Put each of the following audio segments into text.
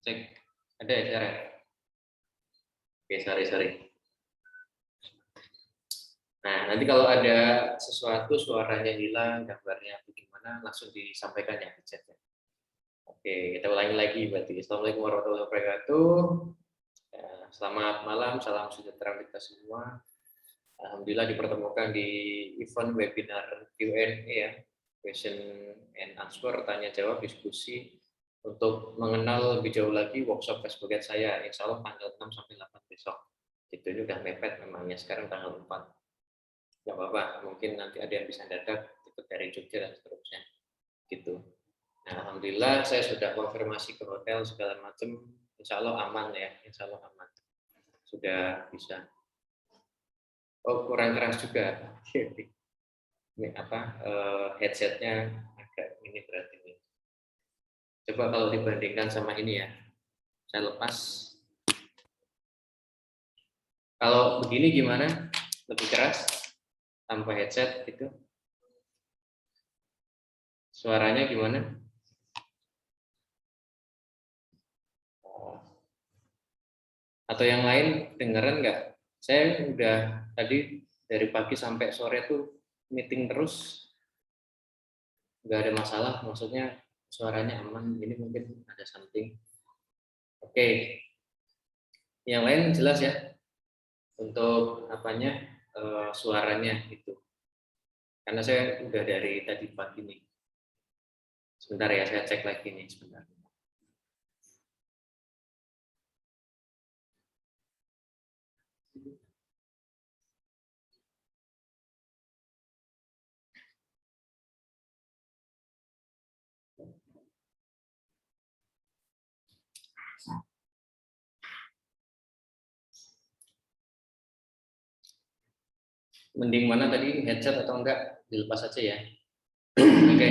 Cek, ada ya suara? Oke, sorry. Nah, nanti kalau ada sesuatu suaranya hilang, gambarnya bagaimana, langsung disampaikan ya di chat. Oke, kita ulangi lagi berarti. Assalamualaikum warahmatullahi wabarakatuh. Selamat malam, salam sejahtera kita semua. Alhamdulillah dipertemukan di event webinar Q&A ya, question and answer, tanya jawab, diskusi untuk mengenal lebih jauh lagi workshop Facebook saya, insya Allah tanggal 6 sampai 8 besok. Itu ini udah mepet memangnya, sekarang tanggal 4. Nggak apa-apa, mungkin nanti ada yang bisa dadak ikut dari Jogja dan seterusnya. Gitu. Nah, alhamdulillah saya sudah konfirmasi ke hotel segala macam, insya Allah aman ya, insya Allah aman. Sudah bisa. Oh, kurang keras juga. Ini apa headsetnya agak ini berarti ini. Coba kalau dibandingkan sama ini ya, saya lepas. Kalau begini gimana? Lebih keras tanpa headset gitu? Suaranya gimana? Atau yang lain dengeran nggak? Saya udah tadi dari pagi sampai sore tuh meeting terus, nggak ada masalah. Maksudnya suaranya aman. Ini mungkin ada something. Oke, yang lain jelas ya untuk apanya suaranya itu. Karena saya udah dari tadi pagi nih. Sebentar ya, saya cek lagi nih sebentar. Mending mana tadi, headset atau enggak? Dilepas aja ya. Oke.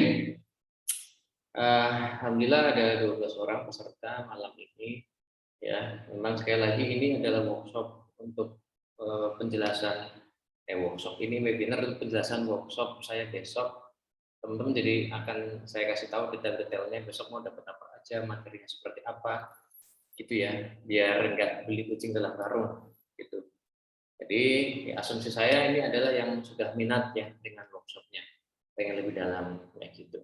Alhamdulillah ada 12 orang peserta malam ini. Ya, memang sekali lagi ini adalah workshop untuk penjelasan workshop ini webinar untuk penjelasan workshop saya besok. Teman-teman jadi akan saya kasih tahu detail-detailnya besok mau dapat apa aja, materinya seperti apa, gitu ya, biar enggak beli kucing dalam karung, gitu. Jadi asumsi saya ini adalah yang sudah minat ya dengan workshopnya, pengen lebih dalam kayak gitu.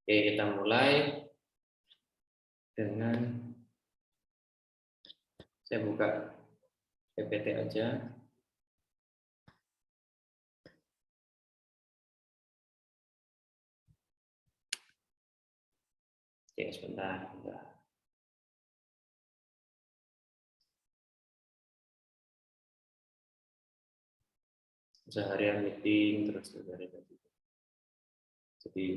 Oke, kita mulai dengan saya buka PPT aja. Oke, sebentar. Seharian meeting terus dari tadi. Jadi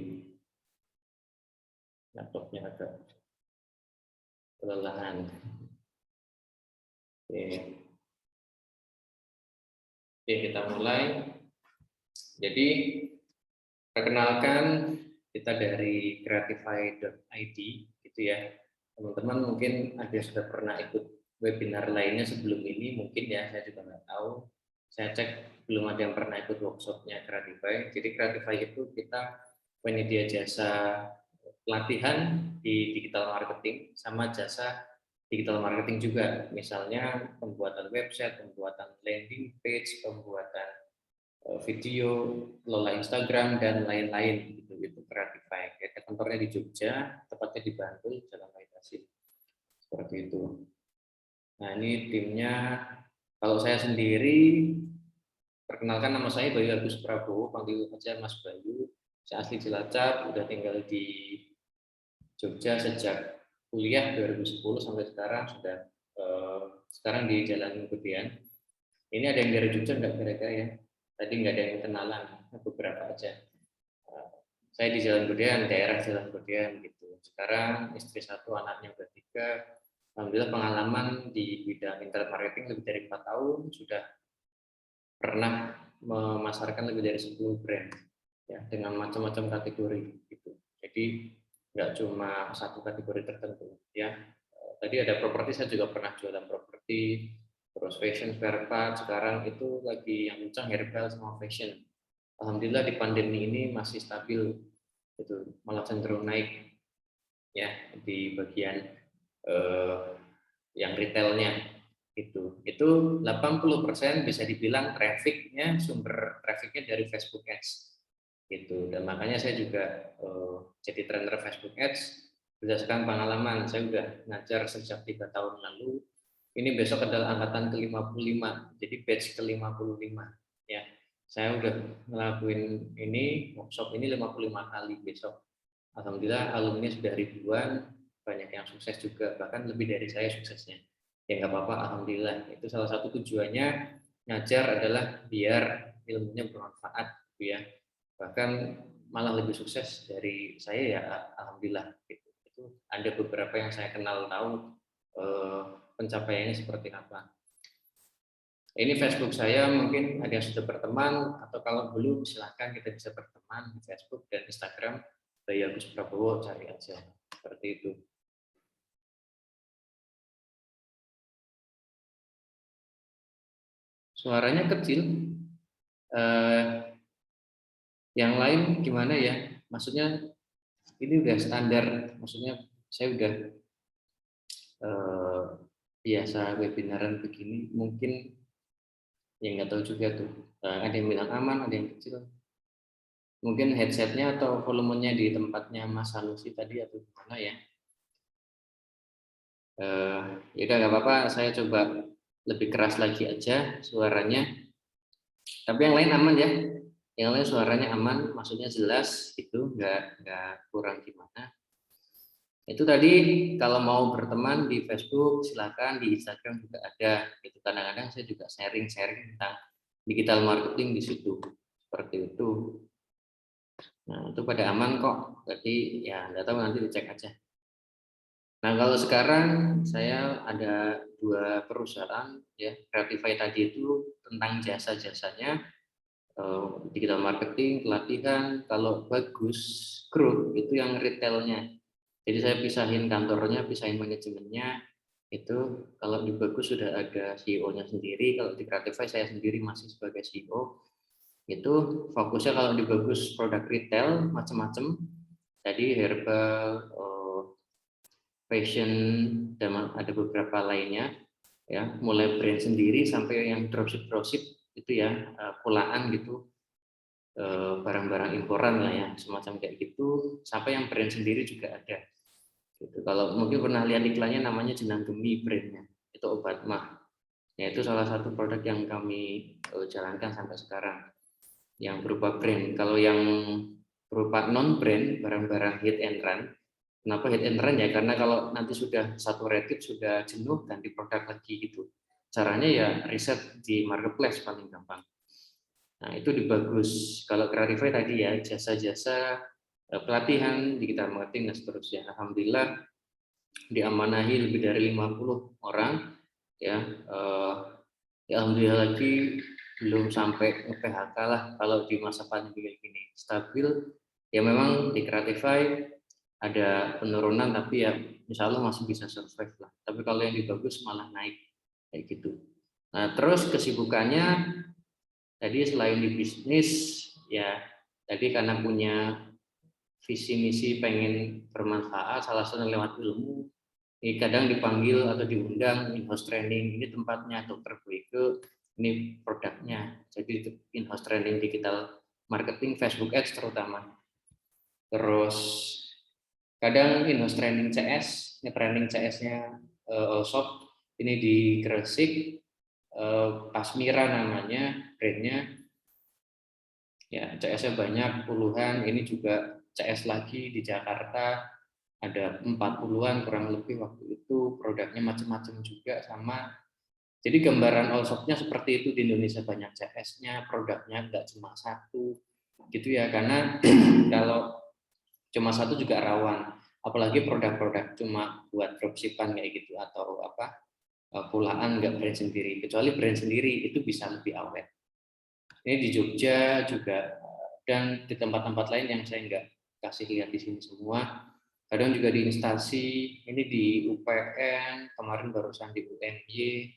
laptopnya agak kelelahan. Oke. Oke, kita mulai. Jadi perkenalkan, kita dari creatify.id gitu ya. Teman-teman mungkin ada yang sudah pernah ikut webinar lainnya sebelum ini, mungkin ya, saya juga nggak tahu. Saya cek belum ada yang pernah ikut workshopnya Creatify. Jadi Creatify itu kita penyedia jasa pelatihan di digital marketing sama jasa digital marketing juga. Misalnya pembuatan website, pembuatan landing page, pembuatan video, kelola Instagram dan lain-lain gitu Creatify. Kantornya di Jogja, tepatnya di Bantul, Jalan Waitasi. Seperti itu. Nah, ini timnya. Kalau saya sendiri, perkenalkan nama saya Bayu Agus Prabowo, panggil saja Mas Bayu. Saya asli Cilacap, udah tinggal di Jogja sejak kuliah 2010 sampai sekarang sudah sekarang di Jalan Gedean. Ini ada yang dari Jogja nggak kira-kira ya? Tadi nggak ada yang kenalan, beberapa aja. Saya di Jalan Gedean, daerah Jalan Gedean gitu. Sekarang istri satu, anaknya udah 3. Alhamdulillah pengalaman di bidang internet marketing lebih dari 4 tahun, sudah pernah memasarkan lebih dari 10 brand ya dengan macam-macam kategori gitu. Jadi nggak cuma satu kategori tertentu ya. Tadi ada properti, saya juga pernah jualan properti, terus fashion spare part, sekarang itu lagi yang kencang herbal sama fashion. Alhamdulillah di pandemi ini masih stabil, itu malah cenderung naik ya di bagian yang retailnya itu 80% bisa dibilang trafficnya, sumber trafficnya dari Facebook Ads gitu. Dan makanya saya juga jadi trainer Facebook Ads berdasarkan pengalaman. Saya udah ngajar sejak 3 tahun lalu. Ini besok adalah angkatan ke-55, jadi batch ke-55 ya. Saya udah ngelakuin ini workshop ini 55 kali besok. Alhamdulillah alumni sudah ribuan, banyak yang sukses juga, bahkan lebih dari saya suksesnya. Ya nggak apa-apa, alhamdulillah. Itu salah satu tujuannya ngajar adalah biar ilmunya bermanfaat, gitu ya. Bahkan malah lebih sukses dari saya ya, alhamdulillah. Gitu. Itu ada beberapa yang saya kenal tahu pencapaiannya seperti apa. Ini Facebook saya, mungkin ada yang sudah berteman, atau kalau belum silahkan kita bisa berteman di Facebook dan Instagram. Dari Agus Prabowo, cari aja. Seperti itu. Suaranya kecil. Yang lain gimana ya? Maksudnya ini udah standar. Maksudnya saya udah biasa webinaran begini. Mungkin yang nggak tahu juga tuh. Ada yang bilang aman, ada yang kecil. Mungkin headsetnya atau volumenya di tempatnya Mas Sanusi tadi atau gimana ya? Ya udah nggak apa-apa, saya coba lebih keras lagi aja suaranya. Tapi yang lain aman ya, yang lain suaranya aman, maksudnya jelas itu nggak kurang gimana. Itu tadi kalau mau berteman di Facebook silakan, di Instagram juga ada. Itu kadang-kadang saya juga sharing tentang digital marketing di situ, seperti itu. Nah itu pada aman kok, jadi ya nggak tahu nanti dicek aja. Nah, kalau sekarang saya ada 2 perusahaan ya, Creatify tadi itu tentang jasa-jasanya, digital marketing, pelatihan, kalau bagus grup itu yang retailnya. Jadi saya pisahin kantornya, pisahin manajemennya, itu kalau di bagus sudah ada CEO-nya sendiri, kalau di Creatify saya sendiri masih sebagai CEO. Itu fokusnya kalau di bagus produk retail macam-macam, tadi herbal, fashion, dan ada beberapa lainnya ya, mulai brand sendiri sampai yang dropship itu ya, pulaan gitu, barang-barang imporan lah ya, semacam kayak gitu, sampai yang brand sendiri juga ada gitu. Kalau mungkin pernah lihat iklannya, namanya Jenang Gemi brandnya, itu obat mah ya, itu salah satu produk yang kami jalankan sampai sekarang yang berupa brand. Kalau yang berupa non brand, barang-barang hit and run. Kenapa hit and run ya? Karena kalau nanti sudah satu repeat sudah jenuh, ganti produk lagi gitu. Caranya ya riset di marketplace paling gampang. Nah itu dibagus. Kalau Creatify tadi ya, jasa-jasa pelatihan digital marketing dan seterusnya. Alhamdulillah diamanahi lebih dari 50 orang ya. Ya alhamdulillah lagi belum sampai nge-PHK lah kalau di masa pandemi ini, stabil. Ya memang di Creatify ada penurunan, tapi ya insya Allah masih bisa survive lah. Tapi kalau yang di bagus malah naik kayak gitu. Nah terus kesibukannya tadi selain di bisnis ya, tadi karena punya visi misi pengen bermanfaat, salah satunya lewat ilmu. Ini kadang dipanggil atau diundang in-house training, ini tempatnya Dokter Boyke, ini produknya. Jadi in-house training digital marketing, Facebook Ads terutama. Terus kadang in-house training CS, ini training CS-nya Allshop, ini di Gresik, Pasmira namanya, brandnya. Ya, CS-nya banyak, puluhan, ini juga CS lagi di Jakarta, ada 40-an kurang lebih waktu itu, produknya macam-macam juga sama. Jadi gambaran Allshop-nya seperti itu, di Indonesia banyak CS-nya, produknya nggak cuma satu, gitu ya, karena kalau cuma satu juga rawan, apalagi produk-produk cuma buat dropshipan kayak gitu, atau apa, pulaan nggak brand sendiri, kecuali brand sendiri itu bisa lebih awet. Ini di Jogja juga, dan di tempat-tempat lain yang saya nggak kasih lihat di sini semua. Kadang juga di instansi, ini di UPN, kemarin barusan di UNY,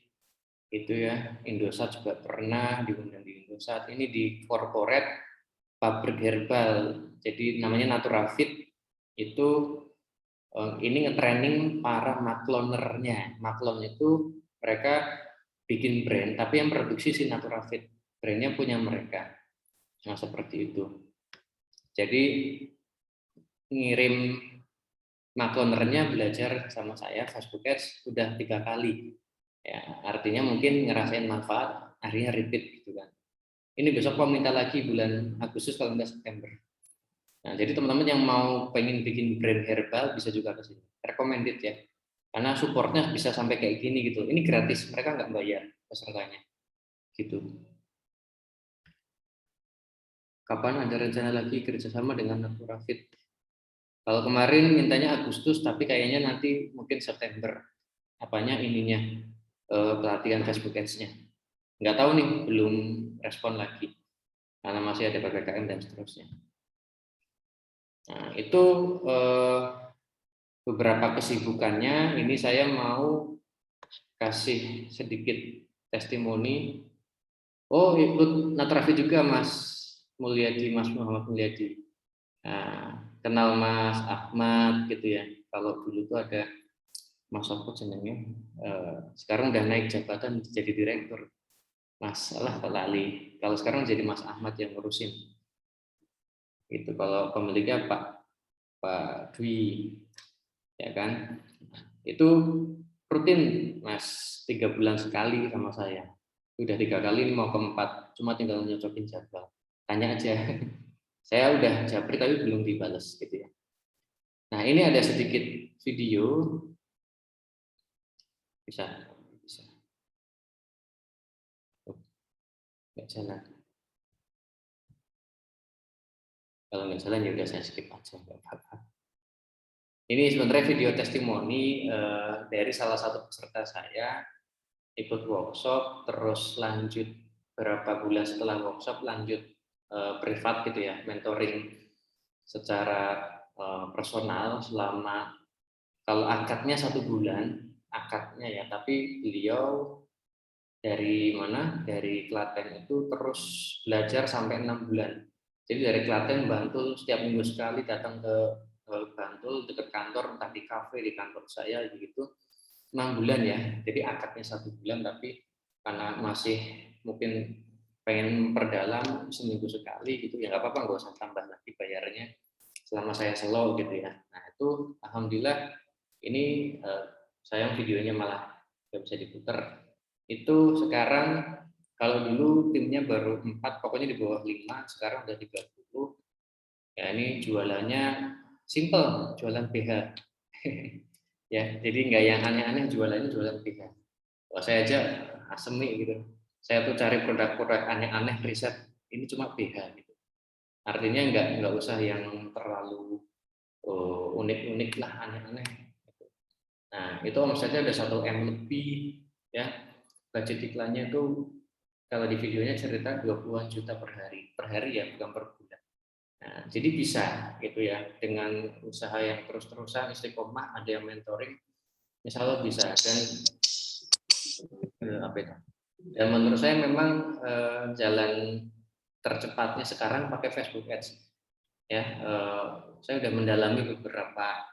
itu ya, Indosat juga pernah diundang di Indosat. Ini di corporate pabrik herbal, jadi namanya Naturafit, itu ini nge-training para maklonernya. Maklon itu mereka bikin brand, tapi yang produksi si Naturafit. Brandnya punya mereka. Nah, seperti itu. Jadi ngirim maklonernya belajar sama saya Facebook Ads udah 3 kali. Ya, artinya mungkin ngerasain manfaat, akhirnya repeat gitu kan. Ini besok mau minta lagi bulan Agustus kalau nggak September. Nah, jadi teman-teman yang mau pengen bikin brand herbal bisa juga ke sini. Recommended ya. Karena supportnya bisa sampai kayak gini gitu. Ini gratis, mereka nggak bayar pesertanya. Gitu. Kapan ada rencana lagi kerjasama dengan Naturafit? Kalau kemarin mintanya Agustus, tapi kayaknya nanti mungkin September. Apanya ininya pelatihan Facebook Ads-nya. Nggak tahu nih, belum respon lagi karena masih ada PPKM dan seterusnya. Nah, itu beberapa kesibukannya. Ini saya mau kasih sedikit testimoni. Oh, ikut Natrafi juga Mas Mulyadi, Mas Muhammad Mulyadi. Nah, kenal Mas Ahmad gitu ya. Kalau dulu tuh ada Mas Soko jenengnya, sekarang udah naik jabatan jadi direktur. Mas lah lali. Kalau sekarang jadi Mas Ahmad yang ngurusin. Itu kalau pemiliknya Pak Dwi, ya kan? Itu rutin Mas 3 bulan sekali sama saya. Udah 3 kali, ini mau keempat, cuma tinggal nyocokin jadwal. Tanya aja. Saya udah japri tapi belum dibales gitu ya. Nah, ini ada sedikit video, bisa oh, nggak jalan. Kalau nggak jalan ya udah saya skip aja, nggak apa-apa. Ini sebenarnya video testimoni dari salah satu peserta saya, ikut workshop, terus lanjut berapa bulan setelah workshop lanjut privat gitu ya, mentoring secara personal selama, kalau akadnya 1 bulan, akadnya ya, tapi beliau dari mana? Dari Klaten itu terus belajar sampai 6 bulan. Jadi dari Klaten, Bantul, setiap minggu sekali datang ke Bantul, dekat kantor, entah di kafe, di kantor saya begitu. 6 bulan ya, jadi akadnya 1 bulan, tapi karena masih mungkin pengen memperdalam seminggu sekali gitu ya, nggak apa-apa, nggak usah tambah lagi bayarnya selama saya slow gitu ya. Nah itu alhamdulillah ini sayang videonya malah nggak bisa diputar. Itu sekarang kalau dulu timnya baru 4, pokoknya di bawah 5, sekarang udah 30. Ya ini jualannya simple, jualan BH. Ya, jadi nggak yang aneh-aneh, jualannya jualan BH. Wah, saya aja asemi gitu. Saya tuh cari produk-produk aneh-aneh, riset ini cuma BH gitu. Artinya nggak usah yang terlalu unik-unik lah, aneh-aneh. Nah, itu omsetnya udah 1 M lebih ya. Budget iklannya itu kalau di videonya cerita 20-an juta per hari. Per hari ya, bukan per bulan. Nah, jadi bisa gitu ya, dengan usaha yang terus-terusan istiqomah, ada yang mentoring, insya Allah bisa. Dan apa itu? Dan menurut saya memang jalan tercepatnya sekarang pakai Facebook Ads. Ya, saya sudah mendalami beberapa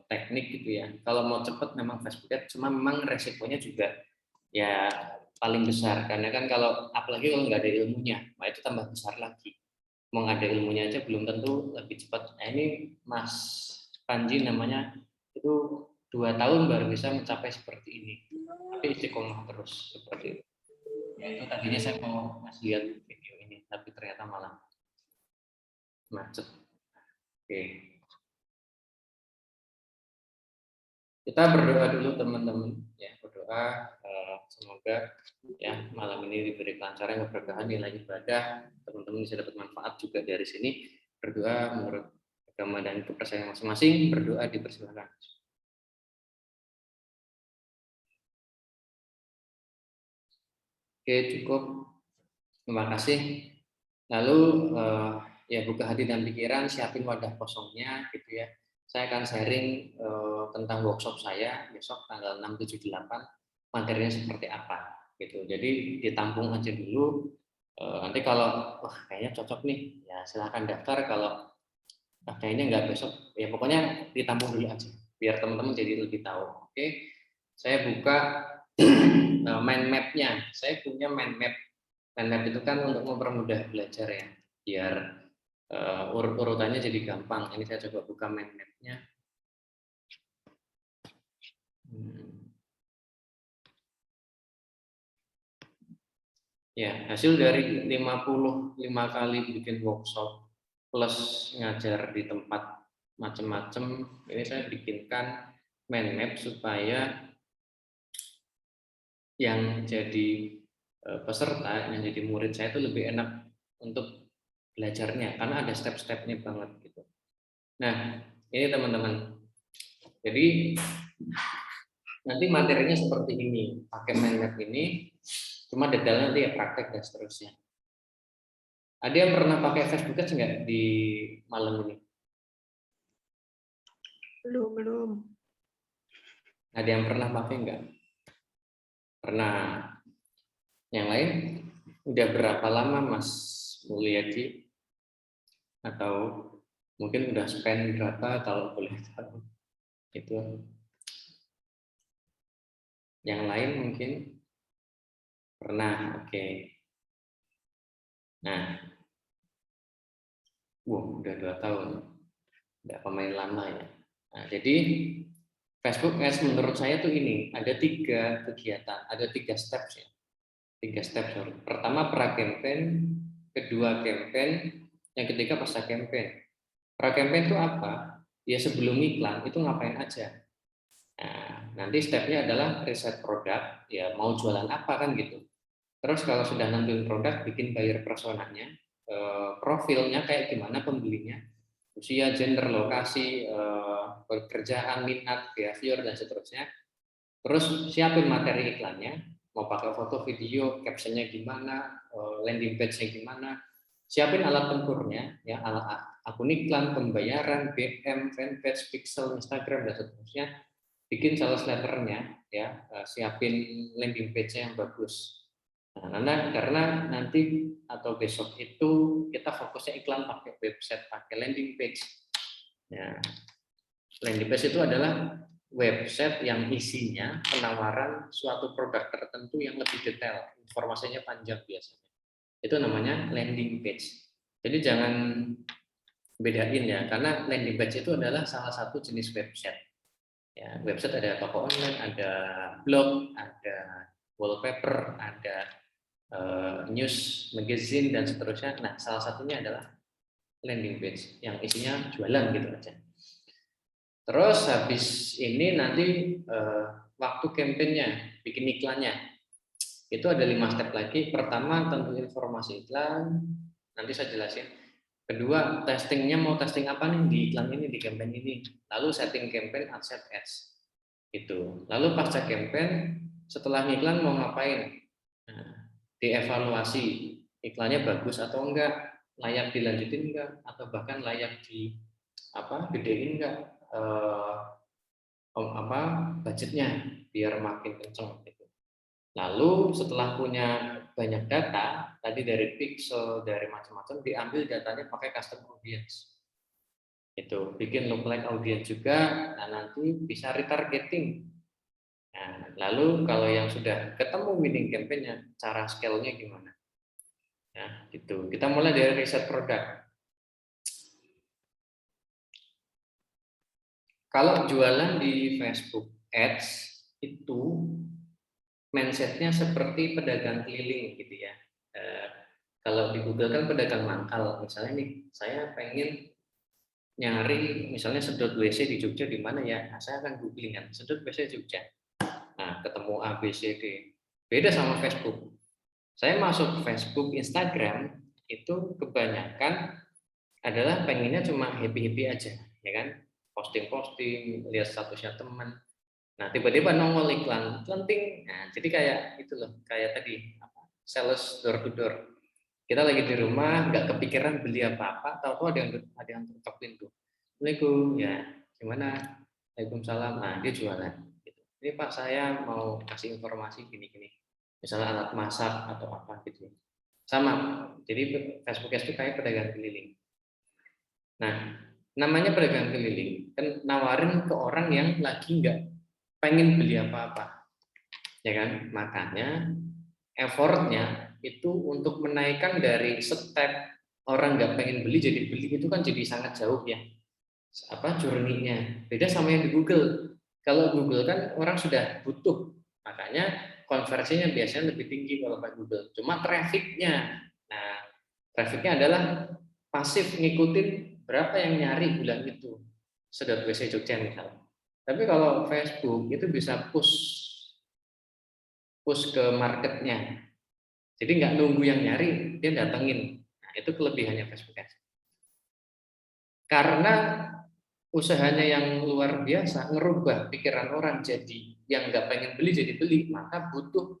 teknik gitu ya. Kalau mau cepat memang Facebook Ads, cuma memang resikonya juga ya paling besar, karena kan kalau apalagi kalau nggak ada ilmunya, nah itu tambah besar lagi. Mau ada ilmunya aja belum tentu lebih cepat. Nah ini Mas Panji namanya, itu 2 tahun baru bisa mencapai seperti ini, tapi istiqomah terus seperti itu. Ya itu tadinya saya mau ngasih lihat video ini, tapi ternyata malah macet. Oke, kita berdoa dulu teman-teman ya, berdoa semoga ya malam ini diberi kelancaran, keberkahan, nilai ibadah, teman-teman bisa dapat manfaat juga dari sini. Berdoa menurut agama dan kepercayaan masing-masing, berdoa dipersilakan. Oke, cukup. Terima kasih. Lalu ya buka hati dan pikiran, siapin wadah kosongnya gitu ya. Saya akan sharing tentang workshop saya besok tanggal 6, 7, 8, materinya seperti apa gitu. Jadi ditampung aja dulu. Nanti kalau wah kayaknya cocok nih, ya silahkan daftar. Kalau kayaknya nggak besok, ya pokoknya ditampung dulu aja, biar teman-teman jadi lebih tahu. Oke, saya buka mind map-nya. Saya punya mind map. Mind map itu kan untuk mempermudah belajar ya, biar urut-urutannya jadi gampang. Ini saya coba buka mind map-nya. Ya, hasil dari 55 kali bikin workshop plus ngajar di tempat macam-macam, ini saya bikinkan mind map supaya yang jadi peserta, yang jadi murid saya itu lebih enak untuk belajarnya, karena ada step-stepnya banget gitu. Nah, ini teman-teman. Jadi nanti materinya seperti ini, pakai mind map ini, cuma detailnya nanti ya praktek dan seterusnya. Ada yang pernah pakai Facebook Ads nggak di malam ini? Belum. Ada yang pernah pakai nggak? Pernah. Yang lain? Udah berapa lama Mas Mulyadi? Atau mungkin udah spend berapa kalau boleh tahu? Itu. Yang lain mungkin pernah. Oke. Nah, udah 2 tahun. Udah pemain lama ya. Nah, jadi Facebook Ads menurut saya tuh ini ada 3 kegiatan, ada 3 steps ya. 3 step. Pertama pra campaign, kedua campaign, yang ketiga pasca campaign. Pra campaign itu apa? Ya sebelum iklan itu ngapain aja. Nah, nanti stepnya adalah riset produk, ya mau jualan apa kan gitu. Terus kalau sudah nentuin produk, bikin buyer personanya, profilnya kayak gimana pembelinya, usia, gender, lokasi, pekerjaan, minat, behavior, dan seterusnya. Terus siapin materi iklannya, mau pakai foto, video, captionnya gimana, landing page-nya gimana, siapin alat tempurnya, ya akun iklan, pembayaran, BM, fanpage, pixel, Instagram, dan seterusnya. Bikin sales letternya, ya siapin landing page-nya yang bagus. Nah, karena nanti atau besok itu kita fokusnya iklan pakai website, pakai landing page. Ya, landing page itu adalah website yang isinya penawaran suatu produk tertentu yang lebih detail, informasinya panjang biasanya. Itu namanya landing page. Jadi jangan bedain ya, karena landing page itu adalah salah satu jenis website. Ya, website ada toko online, ada blog, ada wallpaper, ada news, magazine, dan seterusnya. Nah, salah satunya adalah landing page yang isinya jualan gitu aja. Terus habis ini nanti waktu kampanyenya, bikin iklannya, itu ada 5 step lagi. Pertama, tentu informasi iklan, nanti saya jelasin. Kedua, testingnya mau testing apa nih di iklan ini, di campaign ini. Lalu setting campaign, set ads. Gitu. Lalu pasca campaign, setelah iklan mau ngapain? Nah, dievaluasi iklannya bagus atau enggak, layak dilanjutin enggak, atau bahkan layak di gedein enggak budgetnya biar makin kenceng gitu. Lalu setelah punya banyak data tadi dari pixel, dari macam-macam, diambil datanya pakai custom audience. Itu bikin lookalike audience juga. Nah, nanti bisa retargeting. Nah, lalu kalau yang sudah ketemu winning campaign-nya, cara scale-nya gimana? Ya, gitu. Kita mulai dari riset produk. Kalau jualan di Facebook Ads itu mindset-nya seperti pedagang keliling gitu ya. Kalau di Google kan pedagang mangkal. Misalnya nih, saya pengen nyari misalnya sedot WC di Jogja di mana ya? Nah, saya akan googling kan, sedot WC Jogja. Nah, ketemu A, B, C, D. Beda sama Facebook. Saya masuk Facebook, Instagram, itu kebanyakan adalah pengennya cuma happy-happy aja, ya kan? Posting-posting, lihat statusnya teman. Nah, tiba-tiba nongol iklan, penting. Nah, jadi kayak itu loh, kayak tadi sales door to door. Kita lagi di rumah, nggak kepikiran beli apa-apa, tahu-tahu ada yang ketok pintu. Assalamualaikum, ya, gimana? Waalaikumsalam. Nah, dia jualan. Gitu. Ini Pak, saya mau kasih informasi gini-gini. Misalnya alat masak atau apa gitu. Sama. Jadi Facebook itu kayak pedagang keliling. Nah, Namanya pedagang keliling, kan nawarin ke orang yang lagi nggak pengen beli apa-apa, ya kan? Makanya effortnya itu untuk menaikkan dari step orang nggak pengen beli jadi beli itu kan jadi sangat jauh ya, apa journey-nya. Beda sama yang di Google. Kalau Google kan orang sudah butuh, makanya konversinya biasanya lebih tinggi kalau pakai Google. Cuma trafficnya, nah trafficnya adalah pasif ngikutin berapa yang nyari bulan itu. Sedot WC Jogja misalnya. Tapi kalau Facebook itu bisa push ke marketnya. Jadi nggak nunggu yang nyari, dia datengin. Nah, itu kelebihannya Facebook Ads. Karena usahanya yang luar biasa, ngerubah pikiran orang jadi yang nggak pengen beli jadi beli, maka butuh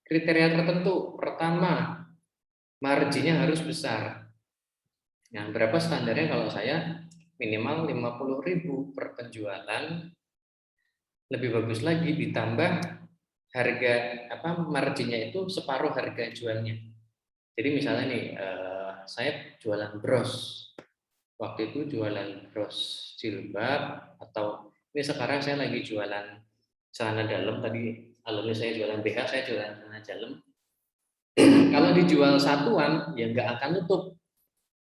kriteria tertentu. Pertama, marginnya harus besar. Nah, berapa standarnya kalau saya minimal 50.000 per penjualan, lebih bagus lagi ditambah harga apa marginnya itu separuh harga jualnya. Jadi misalnya nih, saya jualan bros, waktu itu jualan bros jilbab, atau ini sekarang saya lagi jualan celana dalam, tadi alumni saya jualan BH, saya jualan celana dalam. Kalau dijual satuan ya nggak akan nutup,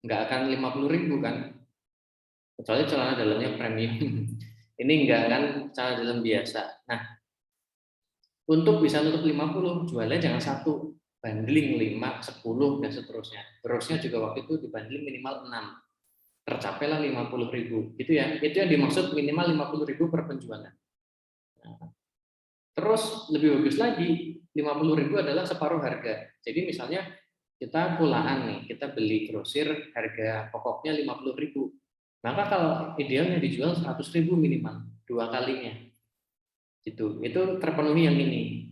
nggak akan 50.000 kan, kecuali celana dalamnya premium. Ini enggak kan celana dalam biasa. Nah, untuk bisa nutup 50, jualnya jangan satu, bundling 5, 10 dan seterusnya. Terusnya juga waktu itu dibundling minimal 6. Tercapailah 50.000. Gitu ya. Itu yang dimaksud minimal 50.000 per penjualan. Nah, terus lebih bagus lagi, 50.000 adalah separuh harga. Jadi misalnya kita pulaan nih, kita beli grosir harga pokoknya 50.000. Maka kalau idealnya dijual 100.000 minimal, 2 kalinya. Gitu. Itu terpenuhi yang ini.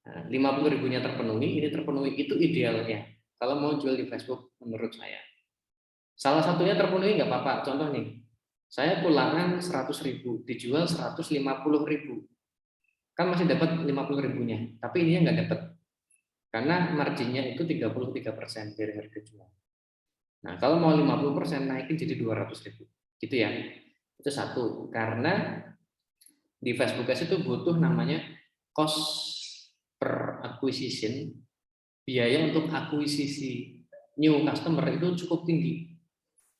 50.000-nya terpenuhi, ini terpenuhi, itu idealnya. Kalau mau jual di Facebook menurut saya. Salah satunya terpenuhi nggak apa-apa. Contoh nih, saya pulangan 100.000, dijual 150.000. Kan masih dapat 50.000-nya, tapi ininya nggak dapat. Karena marginnya itu 33% dari harga jual. Nah, kalau mau 50% naikin jadi 200.000. Gitu ya. Itu satu. Karena di Facebook Ads itu butuh namanya cost per acquisition, biaya untuk akuisisi new customer itu cukup tinggi.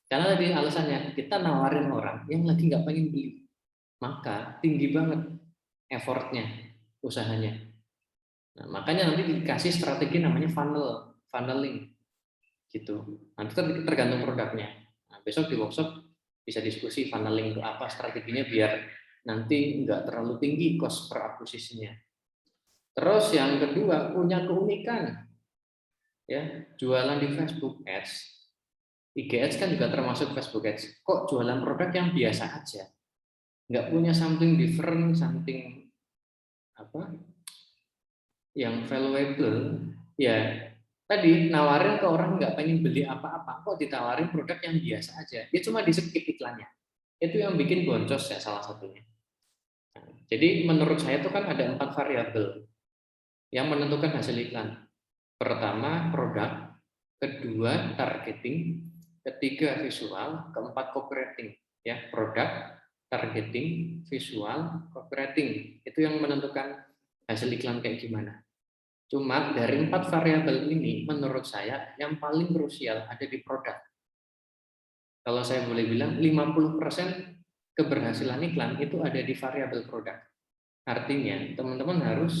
Karena tadi alasannya kita nawarin orang yang lagi nggak pengen beli, maka tinggi banget effortnya, usahanya. Nah, makanya nanti dikasih strategi namanya funneling, gitu. Nanti tergantung produknya. Nah, besok di workshop bisa diskusi funneling itu apa strateginya biar nanti nggak terlalu tinggi cost per akuisisinya. Terus yang kedua punya keunikan, ya jualan di Facebook Ads, IG Ads kan juga termasuk Facebook Ads. Kok jualan produk yang biasa aja, nggak punya something different, something apa yang valuable, ya tadi nawarin ke orang nggak pengen beli apa-apa, kok ditawarin produk yang biasa aja, dia cuma di skip iklannya. Itu yang bikin boncos ya salah satunya. Nah, jadi menurut saya itu kan ada 4 variabel yang menentukan hasil iklan. Pertama, produk. Kedua, targeting. Ketiga, visual. Keempat, copywriting. Ya, produk, targeting, visual, copywriting. Itu yang menentukan hasil iklan kayak gimana. Cuma dari 4 variabel ini, menurut saya yang paling krusial ada di produk. Kalau saya boleh bilang, 50% keberhasilan iklan itu ada di variabel produk. Artinya, teman-teman harus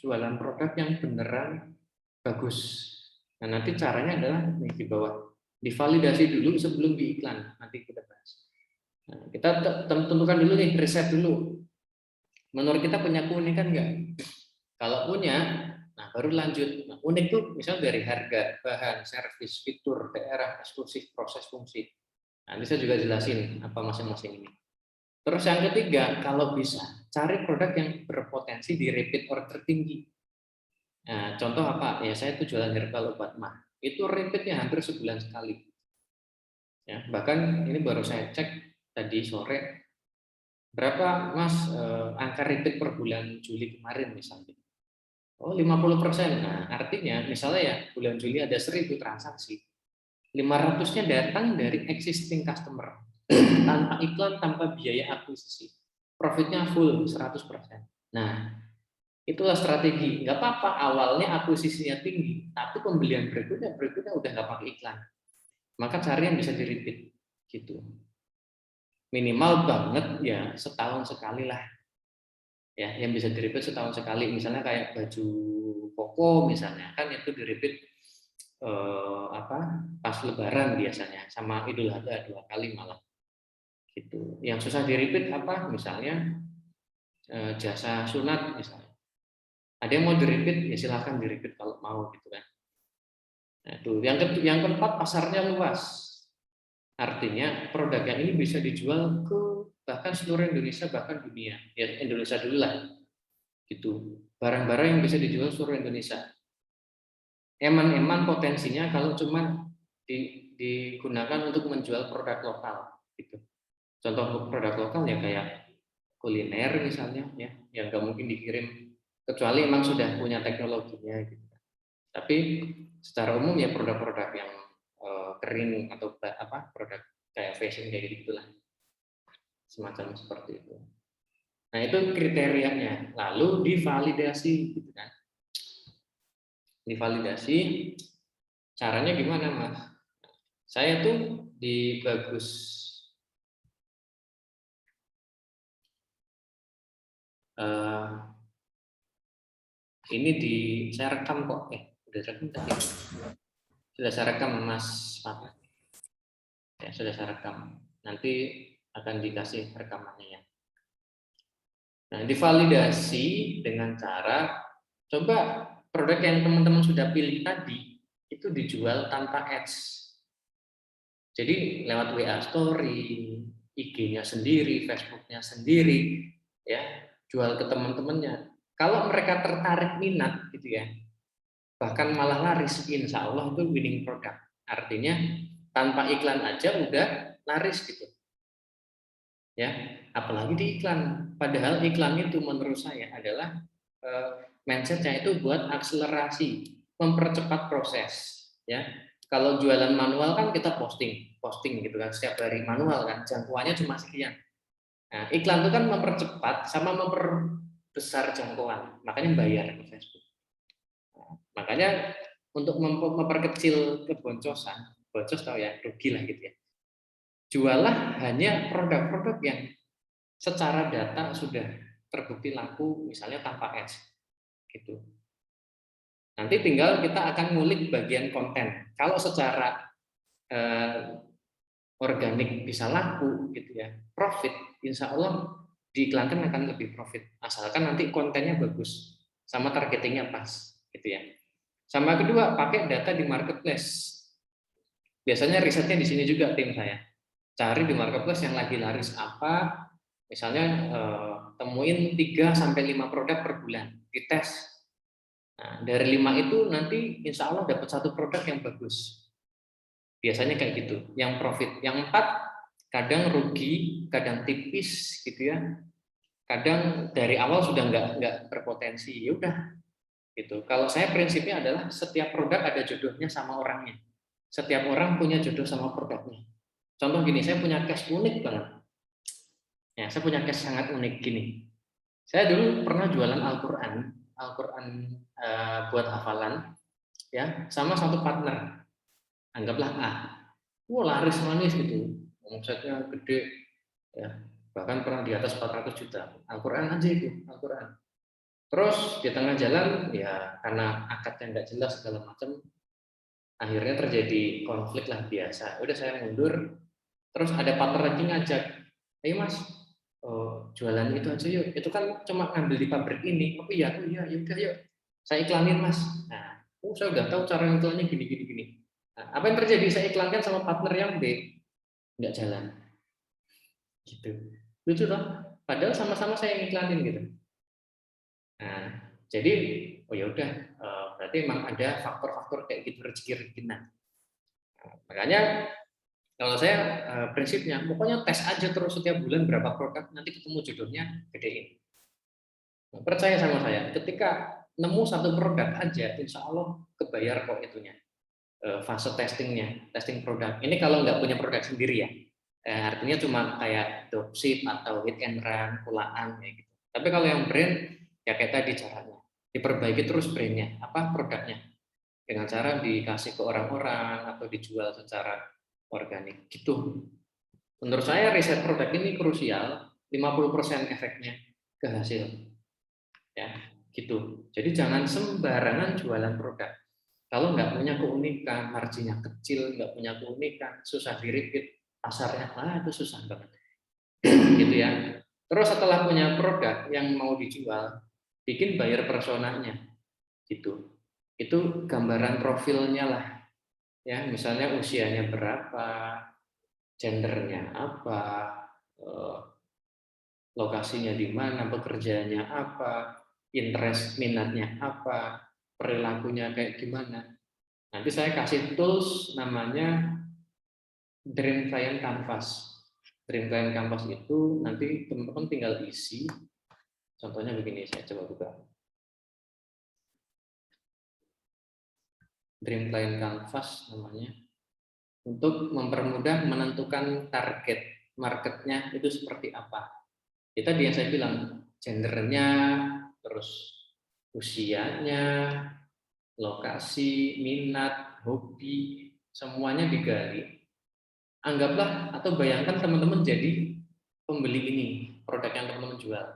jualan produk yang beneran bagus. Nah, nanti caranya adalah nih di bawah. Divalidasi dulu sebelum diiklan. Nanti kita bahas. Nah, kita tentukan dulu nih, riset dulu. Menurut kita punya keunikan nggak? Kalau punya, nah baru lanjut. Nah, unik tuh misalnya dari harga, bahan, servis, fitur, daerah, eksklusif, proses, fungsi. Nah, nanti saya juga jelasin apa masing-masing ini. Terus yang ketiga, kalau bisa, cari produk yang berpotensi di repeat order tinggi. Nah, contoh apa? Ya saya itu jualan herbal obat mah. Itu repeatnya hampir sebulan sekali. Ya, bahkan ini baru saya cek tadi sore, berapa Mas angka repeat per bulan Juli kemarin misalnya. Oh, 50%. Nah, artinya misalnya ya bulan Juli ada 1.000 transaksi. 500-nya datang dari existing customer. Tanpa iklan, tanpa biaya akuisisi. Profitnya full 100%. Nah, itulah strategi. Nggak apa-apa awalnya akuisisinya tinggi, tapi pembelian berikutnya udah nggak pakai iklan. Maka cari yang bisa di-repeat gitu. Minimal banget ya setahun sekali lah. Ya, yang bisa di-repeat setahun sekali. Misalnya kayak baju koko misalnya, kan itu di-repeat pas Lebaran biasanya, sama Idul Adha 2 kali malah. Gitu. Yang susah di-repeat apa? Misalnya jasa sunat misalnya. Ada yang mau di-repeat ya silahkan di-repeat kalau mau gitu kan. Nah, itu yang keempat pasarnya luas. Artinya produk yang ini bisa dijual ke bahkan seluruh Indonesia bahkan dunia. Ya Indonesia dulu lah. Gitu. Barang-barang yang bisa dijual seluruh Indonesia. Eman-eman potensinya kalau cuma digunakan untuk menjual produk lokal gitu. Contoh produk lokal ya kayak kuliner misalnya ya, yang nggak mungkin dikirim kecuali emang sudah punya teknologinya gitu. Tapi secara umum ya produk-produk yang kering atau produk kayak fashion kayak gitulah, semacam seperti itu. Nah itu kriterianya, lalu divalidasi gitu kan. Divalidasi caranya gimana Mas? Saya tuh di Bagus ini saya rekam kok, udah rekam tadi. Sudah saya rekam Mas Fatah. Ya, sudah saya rekam. Nanti akan dikasih rekamannya ya. Nah, divalidasi dengan cara coba produk yang teman-teman sudah pilih tadi itu dijual tanpa ads. Jadi lewat WA Story, IG-nya sendiri, Facebook-nya sendiri, ya jual ke teman-temannya. Kalau mereka tertarik minat, gitu ya, bahkan malah laris, insya Allah itu winning product. Artinya tanpa iklan aja udah laris gitu. Ya, apalagi di iklan. Padahal iklan itu menurut saya adalah mindsetnya itu buat akselerasi, mempercepat proses. Ya, kalau jualan manual kan kita posting gitu kan setiap hari manual kan, jangkauannya cuma sekian. Nah, iklan itu kan mempercepat sama memperbesar jangkauan, makanya bayar ke Facebook. Nah, makanya untuk memperkecil keboncosan, boncos tahu ya, rugi lah gitu ya. Jualah hanya produk-produk yang secara data sudah terbukti laku, misalnya tanpa ads, gitu. Nanti tinggal kita akan ngulik bagian konten. Kalau secara organik bisa laku, gitu ya, profit, insya Allah diiklankan akan lebih profit. Asalkan nanti kontennya bagus, sama targetingnya pas, gitu ya. Sama kedua, pakai data di marketplace. Biasanya risetnya di sini juga tim saya. Cari di marketplace yang lagi laris apa, misalnya temuin 3 sampai 5 produk per bulan, dites. Nah, dari 5 itu nanti insya Allah dapat 1 produk yang bagus. Biasanya kayak gitu, yang profit. Yang 4 kadang rugi, kadang tipis gitu ya. Kadang dari awal sudah nggak berpotensi. Ya udah gitu. Kalau saya prinsipnya adalah setiap produk ada jodohnya sama orangnya. Setiap orang punya jodoh sama produknya. Contoh gini, saya punya case unik banget. Ya, saya punya case sangat unik gini. Saya dulu pernah jualan Al-Quran buat hafalan, ya, sama satu partner. Anggaplah A. Wah, laris manis gitu. Omsetnya gede, ya. Bahkan pernah di atas 400 juta. Al-Quran aja itu, Al-Quran. Terus di tengah jalan, ya karena akadnya nggak jelas segala macam, akhirnya terjadi konflik lah biasa. Udah saya mundur, terus ada partner lagi ngajak, ayo mas, jualan itu aja yuk, itu kan cuma ngambil di pabrik ini. Oh iya, ya udah yuk, saya iklanin mas. Nah, saya udah tahu cara iklannya gini. Nah, apa yang terjadi? Saya iklankan sama partner yang B, nggak jalan. Gitu. Lucu toh? Padahal sama-sama saya yang iklanin gitu. Nah, jadi oh ya udah, berarti memang ada faktor-faktor kayak gitu rezeki-rezeki. Nah, makanya kalau saya prinsipnya pokoknya tes aja terus setiap bulan berapa produk, nanti ketemu jodohnya gedein. Nah, percaya sama saya, ketika nemu 1 produk aja, insya Allah kebayar kok itunya. fase testingnya, testing produk. Ini kalau nggak punya produk sendiri ya. Artinya cuma kayak dropship atau hit and run, kulaan kayak gitu. Tapi kalau yang brand ya kayak tadi caranya diperbaiki terus brandnya, apa produknya, dengan cara dikasih ke orang-orang atau dijual secara organik gitu. Menurut saya riset produk ini krusial, 50% efeknya ke hasil ya gitu. Jadi jangan sembarangan jualan produk. Kalau nggak punya keunikan, marginnya kecil, nggak punya keunikan, susah di-repeat, pasarnya itu susah banget. Gitu ya. Terus setelah punya produk yang mau dijual, bikin buyer personanya gitu. Itu gambaran profilnya lah. Ya, misalnya usianya berapa, gendernya apa, lokasinya di mana, pekerjaannya apa, interest minatnya apa, perilakunya kayak gimana. Nanti saya kasih tools namanya Dream Client Canvas. Dream Client Canvas itu nanti teman-teman tinggal isi. Contohnya begini, saya coba buka. Dream Client Canvas namanya. Untuk mempermudah menentukan target marketnya itu seperti apa. Itu tadi yang saya bilang, gendernya, terus usianya, lokasi, minat, hobi, semuanya digali. Anggaplah atau bayangkan teman-teman jadi pembeli ini, produk yang teman-teman jual.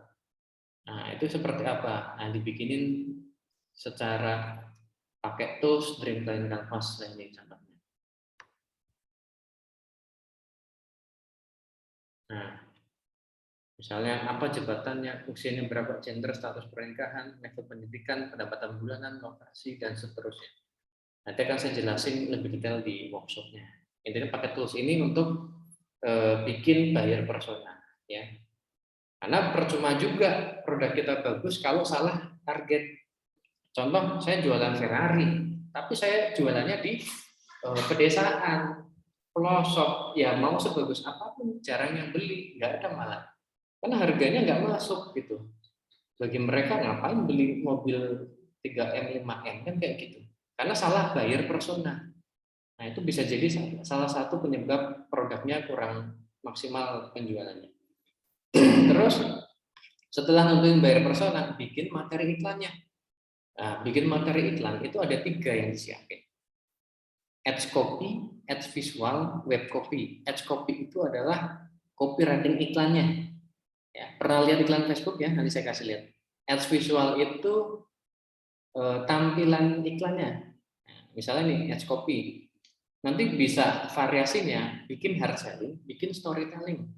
Nah, itu seperti apa? Nah, dibikinin secara pakai tools Dream Client Canvas ini contohnya. Nah, misalnya apa jabatannya, usianya berapa, gender, status pernikahan, level pendidikan, pendapatan bulanan, lokasi, dan seterusnya. Nanti akan saya jelasin lebih detail di workshopnya. Intinya pakai tools ini untuk bikin buyer persona, ya. Karena percuma juga produk kita bagus kalau salah target. Contoh, saya jualan Ferrari, tapi saya jualannya di pedesaan, pelosok, ya mau sebagus apapun jarang yang beli, nggak ada malah. Karena harganya nggak masuk gitu. Bagi mereka ngapain beli mobil 3M, 5M kan kayak gitu. Karena salah buyer persona. Nah, itu bisa jadi salah satu penyebab produknya kurang maksimal penjualannya. Terus setelah nentuin buyer persona, bikin materi iklannya. Nah, bikin materi iklan itu ada 3 yang disiapin. Ads copy, ads visual, web copy. Ads copy itu adalah copywriting iklannya. Ya, pernah lihat iklan Facebook ya? Nanti saya kasih lihat. Ads visual itu tampilan iklannya. Nah, misalnya nih ads copy. Nanti bisa variasinya, bikin hard selling, bikin storytelling.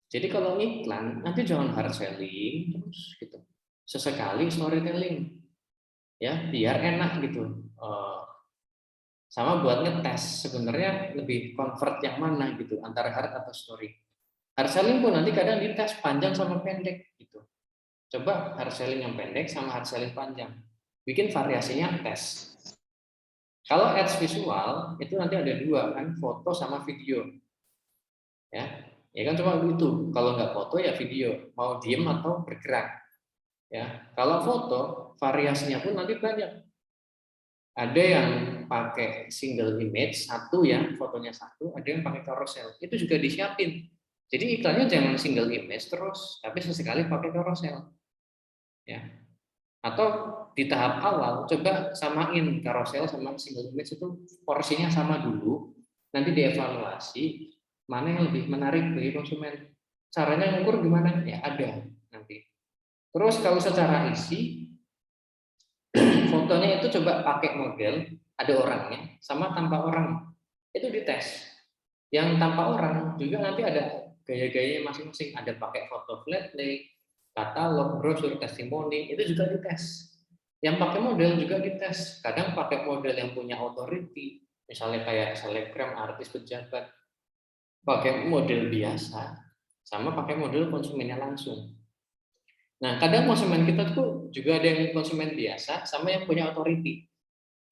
Jadi kalau iklan nanti jangan hard selling terus gitu. Sesekali storytelling. Ya, biar enak gitu. Sama buat ngetes sebenarnya lebih convert yang mana gitu antara hard atau story. Hard selling pun nanti kadang dites panjang sama pendek gitu. Coba hard selling yang pendek sama hard selling panjang. Bikin variasinya tes. Kalau ads visual itu nanti ada 2 kan, foto sama video. Ya kan cuma itu. Kalau nggak foto ya video, mau diem atau bergerak. Ya, kalau foto variasinya pun nanti banyak. Ada yang pakai single image satu ya, fotonya satu, ada yang pakai carousel. Itu juga disiapin. Jadi iklannya jangan single image terus, tapi sesekali pakai carousel. Ya. Atau di tahap awal coba samain carousel sama single image itu porsinya sama dulu, nanti dievaluasi mana yang lebih menarik bagi konsumen. Caranya ngukur gimana? Ya ada nanti. Terus kalau secara isi fotonya itu coba pakai model, ada orangnya, sama tanpa orang. Itu dites. Yang tanpa orang juga nanti ada gaya-gayanya masing-masing. Ada pakai foto flat lay, katalog, brosur, testimoni, itu juga dites. Yang pakai model juga dites. Kadang pakai model yang punya authority, misalnya kayak selebgram, artis, pejabat. Pakai model biasa, sama pakai model konsumennya langsung. Nah, kadang konsumen kita tuh juga ada yang konsumen biasa sama yang punya authority.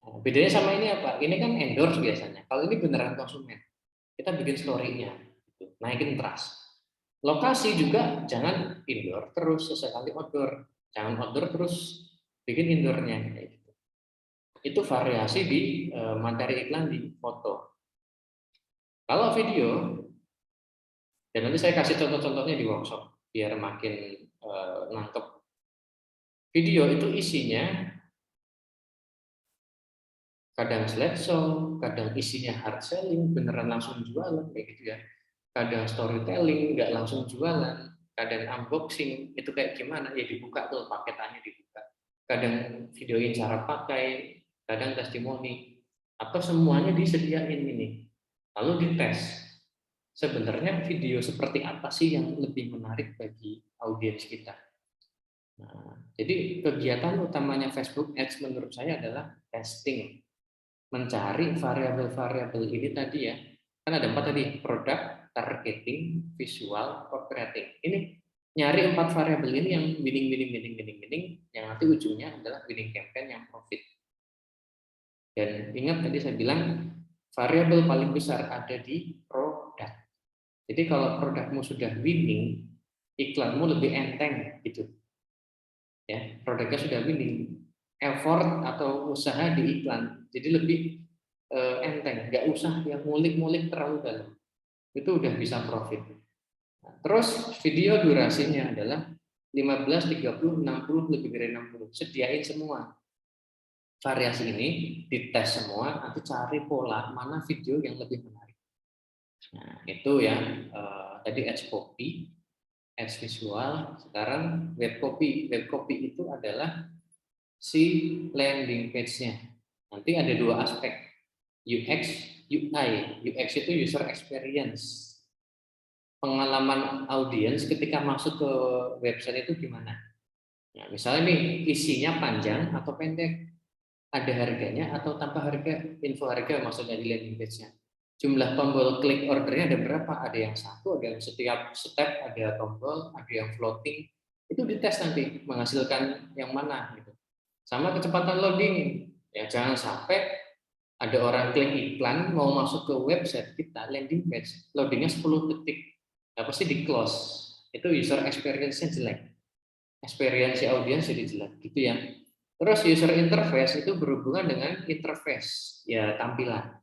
Nah, bedanya sama ini apa? Ini kan endorse biasanya. Kalau ini beneran konsumen. Kita bikin story-nya, gitu. Naikin trust. Lokasi juga jangan indoor terus, sesekali outdoor. Jangan outdoor terus bikin indoornya. Kayak gitu. itu variasi di materi iklan di foto. Kalau video, dan nanti saya kasih contoh-contohnya di workshop biar makin nangkep. Video itu isinya kadang slideshow, kadang isinya hard selling, beneran langsung jualan kayak gitu ya. Kadang storytelling, nggak langsung jualan. Kadang unboxing, itu kayak gimana? Ya dibuka tuh paketannya dibuka. Kadang videoin cara pakai, kadang testimoni, atau semuanya disediain ini. Lalu dites. Sebenarnya video seperti apa sih yang lebih menarik bagi audiens kita? Nah, jadi kegiatan utamanya Facebook Ads menurut saya adalah testing, mencari variabel-variabel ini tadi ya. Kan ada 4 tadi, produk, targeting, visual, copywriting. Ini nyari 4 variabel ini yang winning, yang nanti ujungnya adalah winning campaign yang profit. Dan ingat tadi saya bilang variabel paling besar ada di produk. Jadi kalau produkmu sudah winning, iklanmu lebih enteng gitu. Ya, produknya sudah winning, effort atau usaha di iklan jadi lebih enteng, nggak usah yang ngulik-ngulik terlalu dalam, itu udah bisa profit. Nah, terus video durasinya adalah 15, 30, 60, lebih dari 60. Sediain semua variasi ini, dites semua, nanti cari pola mana video yang lebih menarik. Nah, itu ya tadi ads copy, ads visual. Sekarang web copy. Web copy itu adalah si landing page-nya. Nanti ada 2 aspek, UX, UI. UX itu user experience. Pengalaman audiens ketika masuk ke website itu gimana? Nah, misalnya nih isinya panjang atau pendek, ada harganya atau tanpa harga, info harga maksudnya di landing page-nya. Jumlah tombol klik ordernya ada berapa? Ada yang satu, ada yang setiap step ada tombol, ada yang floating. Itu dites nanti menghasilkan yang mana gitu. Sama kecepatan loading. Ya jangan sampai ada orang klik iklan mau masuk ke website kita landing page, loadingnya 10 detik. Nah, pasti di close. Itu user experience-nya jelek. Experience audiens jadi jelek gitu ya. Terus user interface itu berhubungan dengan interface, ya tampilan.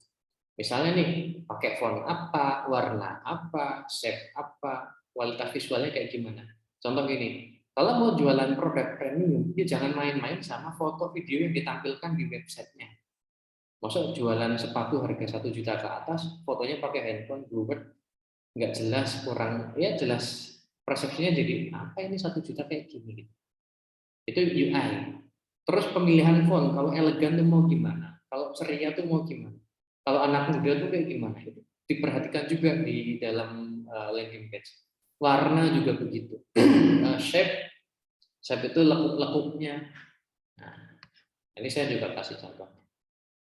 Misalnya nih, pakai font apa, warna apa, shape apa, kualitas visualnya kayak gimana. Contoh gini, kalau mau jualan produk premium, ya jangan main-main sama foto video yang ditampilkan di websitenya. Maksud jualan sepatu harga 1 juta ke atas, fotonya pakai handphone, Bluebird, nggak jelas, kurang, ya jelas persepsinya jadi apa ini 1 juta kayak gini gitu. Itu UI. Terus pemilihan font, kalau elegan tuh mau gimana? Kalau ceria tuh mau gimana? Kalau anak muda tuh kayak gimana? Itu diperhatikan juga di dalam landing page. Warna juga begitu. Shape itu lekuk-lekuknya. Nah, ini saya juga kasih contoh.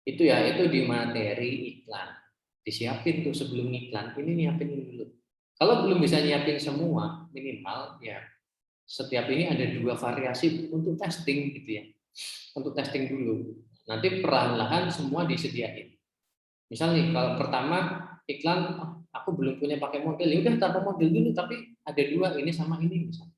Itu ya, itu di materi iklan. Disiapin tuh sebelum iklan, ini nyiapin dulu. Kalau belum bisa nyiapin semua, minimal ya setiap ini ada 2 variasi untuk testing gitu ya. Untuk testing dulu. Nanti perlahan-lahan semua disediain. Misal nih, kalau pertama iklan, aku belum punya pakai model, ya udah tanpa model dulu, tapi ada 2 ini sama ini misalnya.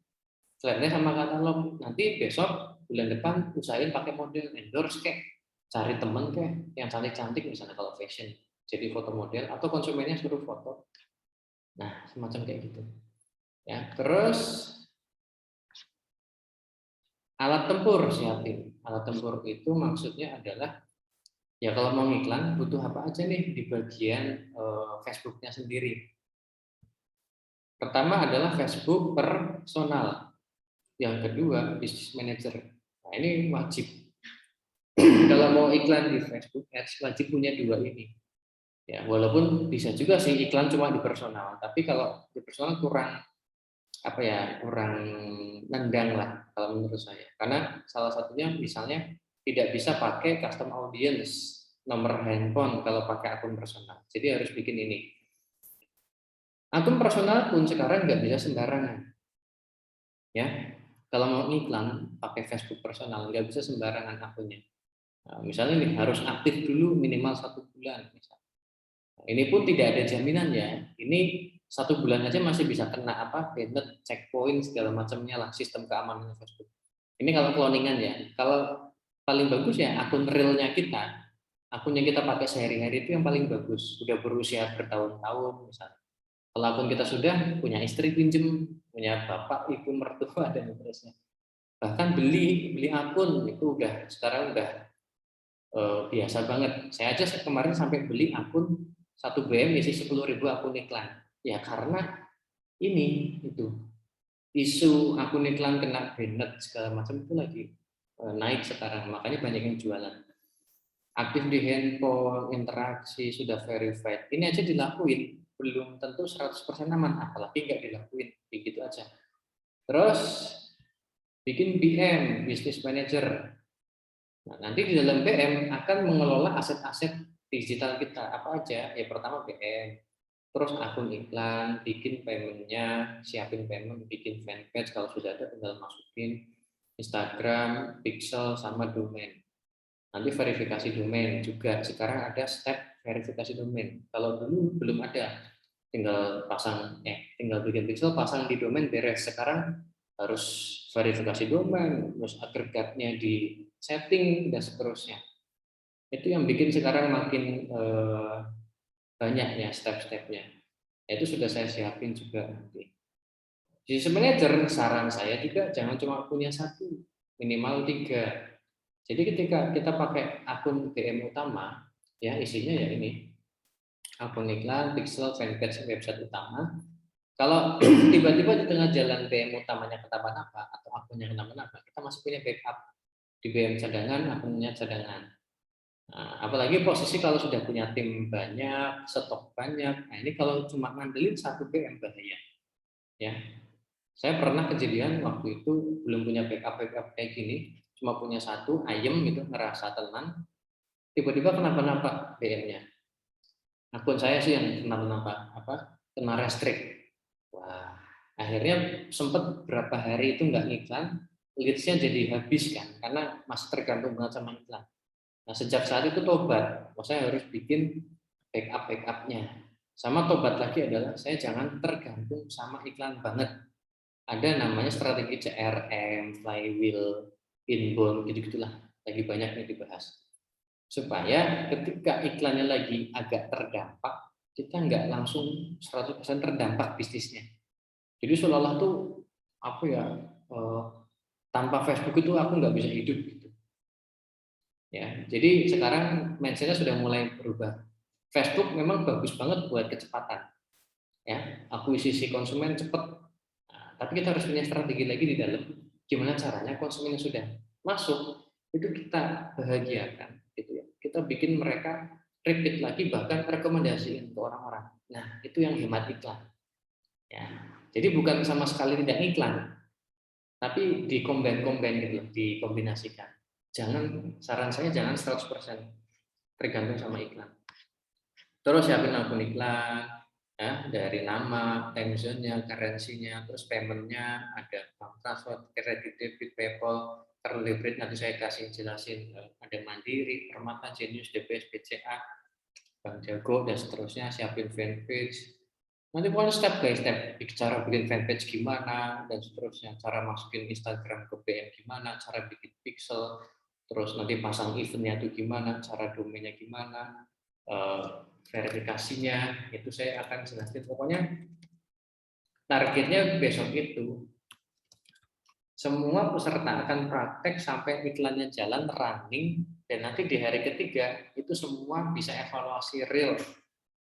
Slide-nya sama katalog. Nanti besok bulan depan usahain pakai model, endorse kayak cari temen kayak yang cantik-cantik misalnya kalau fashion. Jadi foto model atau konsumennya suruh foto. Nah, semacam kayak gitu. Ya, terus alat tempur siapin. Alat tempur itu maksudnya adalah ya kalau mau iklan butuh apa aja nih di bagian Facebooknya sendiri. Pertama adalah Facebook personal. Yang kedua business manager. Nah, ini wajib. Kalau mau iklan di Facebook Ads wajib punya 2 ini. Ya, walaupun bisa juga sih iklan cuma di personal, tapi kalau di personal kurang apa ya, kurang nendang lah kalau menurut saya. Karena salah satunya misalnya tidak bisa pakai custom audience nomor handphone kalau pakai akun personal. Jadi harus bikin ini. Akun personal pun sekarang nggak bisa sembarangan. Ya, kalau mau iklan pakai Facebook personal nggak bisa sembarangan akunnya. Nah, misalnya nih harus aktif dulu minimal 1 bulan. Misalnya. Ini pun tidak ada jaminan ya. Ini 1 bulan aja masih bisa kena apa, banned, checkpoint segala macamnya lah sistem keamanan Facebook. Ini kalau cloningan ya. Kalau paling bagus ya akun realnya kita, akun yang kita pakai sehari-hari itu yang paling bagus, sudah berusia bertahun-tahun misalnya. Kalau akun kita sudah punya istri pinjem, punya bapak, ibu, mertua dan seterusnya. Bahkan beli beli akun itu udah sekarang udah biasa banget. Saya aja kemarin sampai beli akun 1 BM isi 10.000 akun iklan. Ya karena ini itu isu akun iklan kena banned segala macam itu lagi naik sekarang. Makanya banyak yang jualan. Aktif di handphone, interaksi, sudah verified. Ini aja dilakuin, belum tentu 100% aman, apalagi nggak dilakuin, begitu aja. Terus bikin BM, Business Manager. Nah, nanti di dalam BM akan mengelola aset-aset digital kita, apa aja? Ya pertama BM, terus akun iklan, bikin paymentnya, siapin payment, bikin fanpage, kalau sudah ada tinggal masukin, Instagram, pixel, sama domain. Nanti verifikasi domain juga. Sekarang ada step verifikasi domain. Kalau dulu belum ada, tinggal bikin pixel, pasang di domain, beres. Sekarang harus verifikasi domain, terus agregatnya di setting dan seterusnya. Itu yang bikin sekarang makin banyak ya step-stepnya. Itu sudah saya siapin juga nanti. Jadi sebenarnya saran saya juga jangan cuma punya satu, minimal 3. Jadi ketika kita pakai akun BM utama, ya isinya ya ini, akun iklan, pixel, fanpage, website utama. Kalau tiba-tiba di tengah jalan BM utamanya kenapa-napa atau akunnya kenapa-napa, kita masih punya backup di BM cadangan, akunnya cadangan. Nah, apalagi posisi kalau sudah punya tim banyak, stok banyak. Nah ini kalau cuma ngandelin satu BM bahaya. Ya, saya pernah kejadian waktu itu belum punya backup kayak gini, cuma punya satu, ayem gitu, ngerasa tenang. Tiba-tiba kenapa-napa BM-nya. Akun saya sih yang kena restrict. Wah, akhirnya sempat berapa hari itu nggak iklan, leads-nya jadi habis kan, karena masih tergantung banget sama iklan. Nah, sejak saat itu tobat, saya harus bikin backup-backupnya. Sama tobat lagi adalah saya jangan tergantung sama iklan banget. Ada namanya strategi CRM, flywheel, inbound, gitu-gitulah. Lagi banyak yang dibahas. Supaya ketika iklannya lagi agak terdampak, kita nggak langsung 100% terdampak bisnisnya. Jadi seolah-olah tuh apa ya, tanpa Facebook itu aku nggak bisa hidup gitu. Ya, jadi sekarang mindsetnya sudah mulai berubah. Facebook memang bagus banget buat kecepatan, ya, akuisisi konsumen cepat. Nah, tapi kita harus punya strategi lagi di dalam. Gimana caranya konsumen yang sudah masuk itu kita bahagiakan, gitu ya. Kita bikin mereka repeat lagi, bahkan rekomendasiin ke orang-orang. Nah, itu yang hemat iklan. Ya, jadi bukan sama sekali tidak iklan, tapi dikombin-kombin gitu, dikombinasikan. Saran saya jangan 100% tergantung sama iklan. Terus siapin akun iklan, ya, dari nama, time zone-nya, currency-nya, terus payment-nya, ada bank transfer, kredit, debit, PayPal, terlebih nanti saya kasih jelasin, ada Mandiri, Permata, Genius, DBS, BCA, Bank Jago, dan seterusnya, siapin fanpage. Nanti pokoknya step by step, cara bikin fanpage gimana, dan seterusnya, cara masukin Instagram ke BM gimana, cara bikin pixel, terus nanti pasang eventnya itu gimana, cara domainnya gimana, verifikasinya, itu saya akan jelasin. Pokoknya targetnya besok itu semua peserta akan praktek sampai iklannya jalan running, dan nanti di hari ketiga itu semua bisa evaluasi real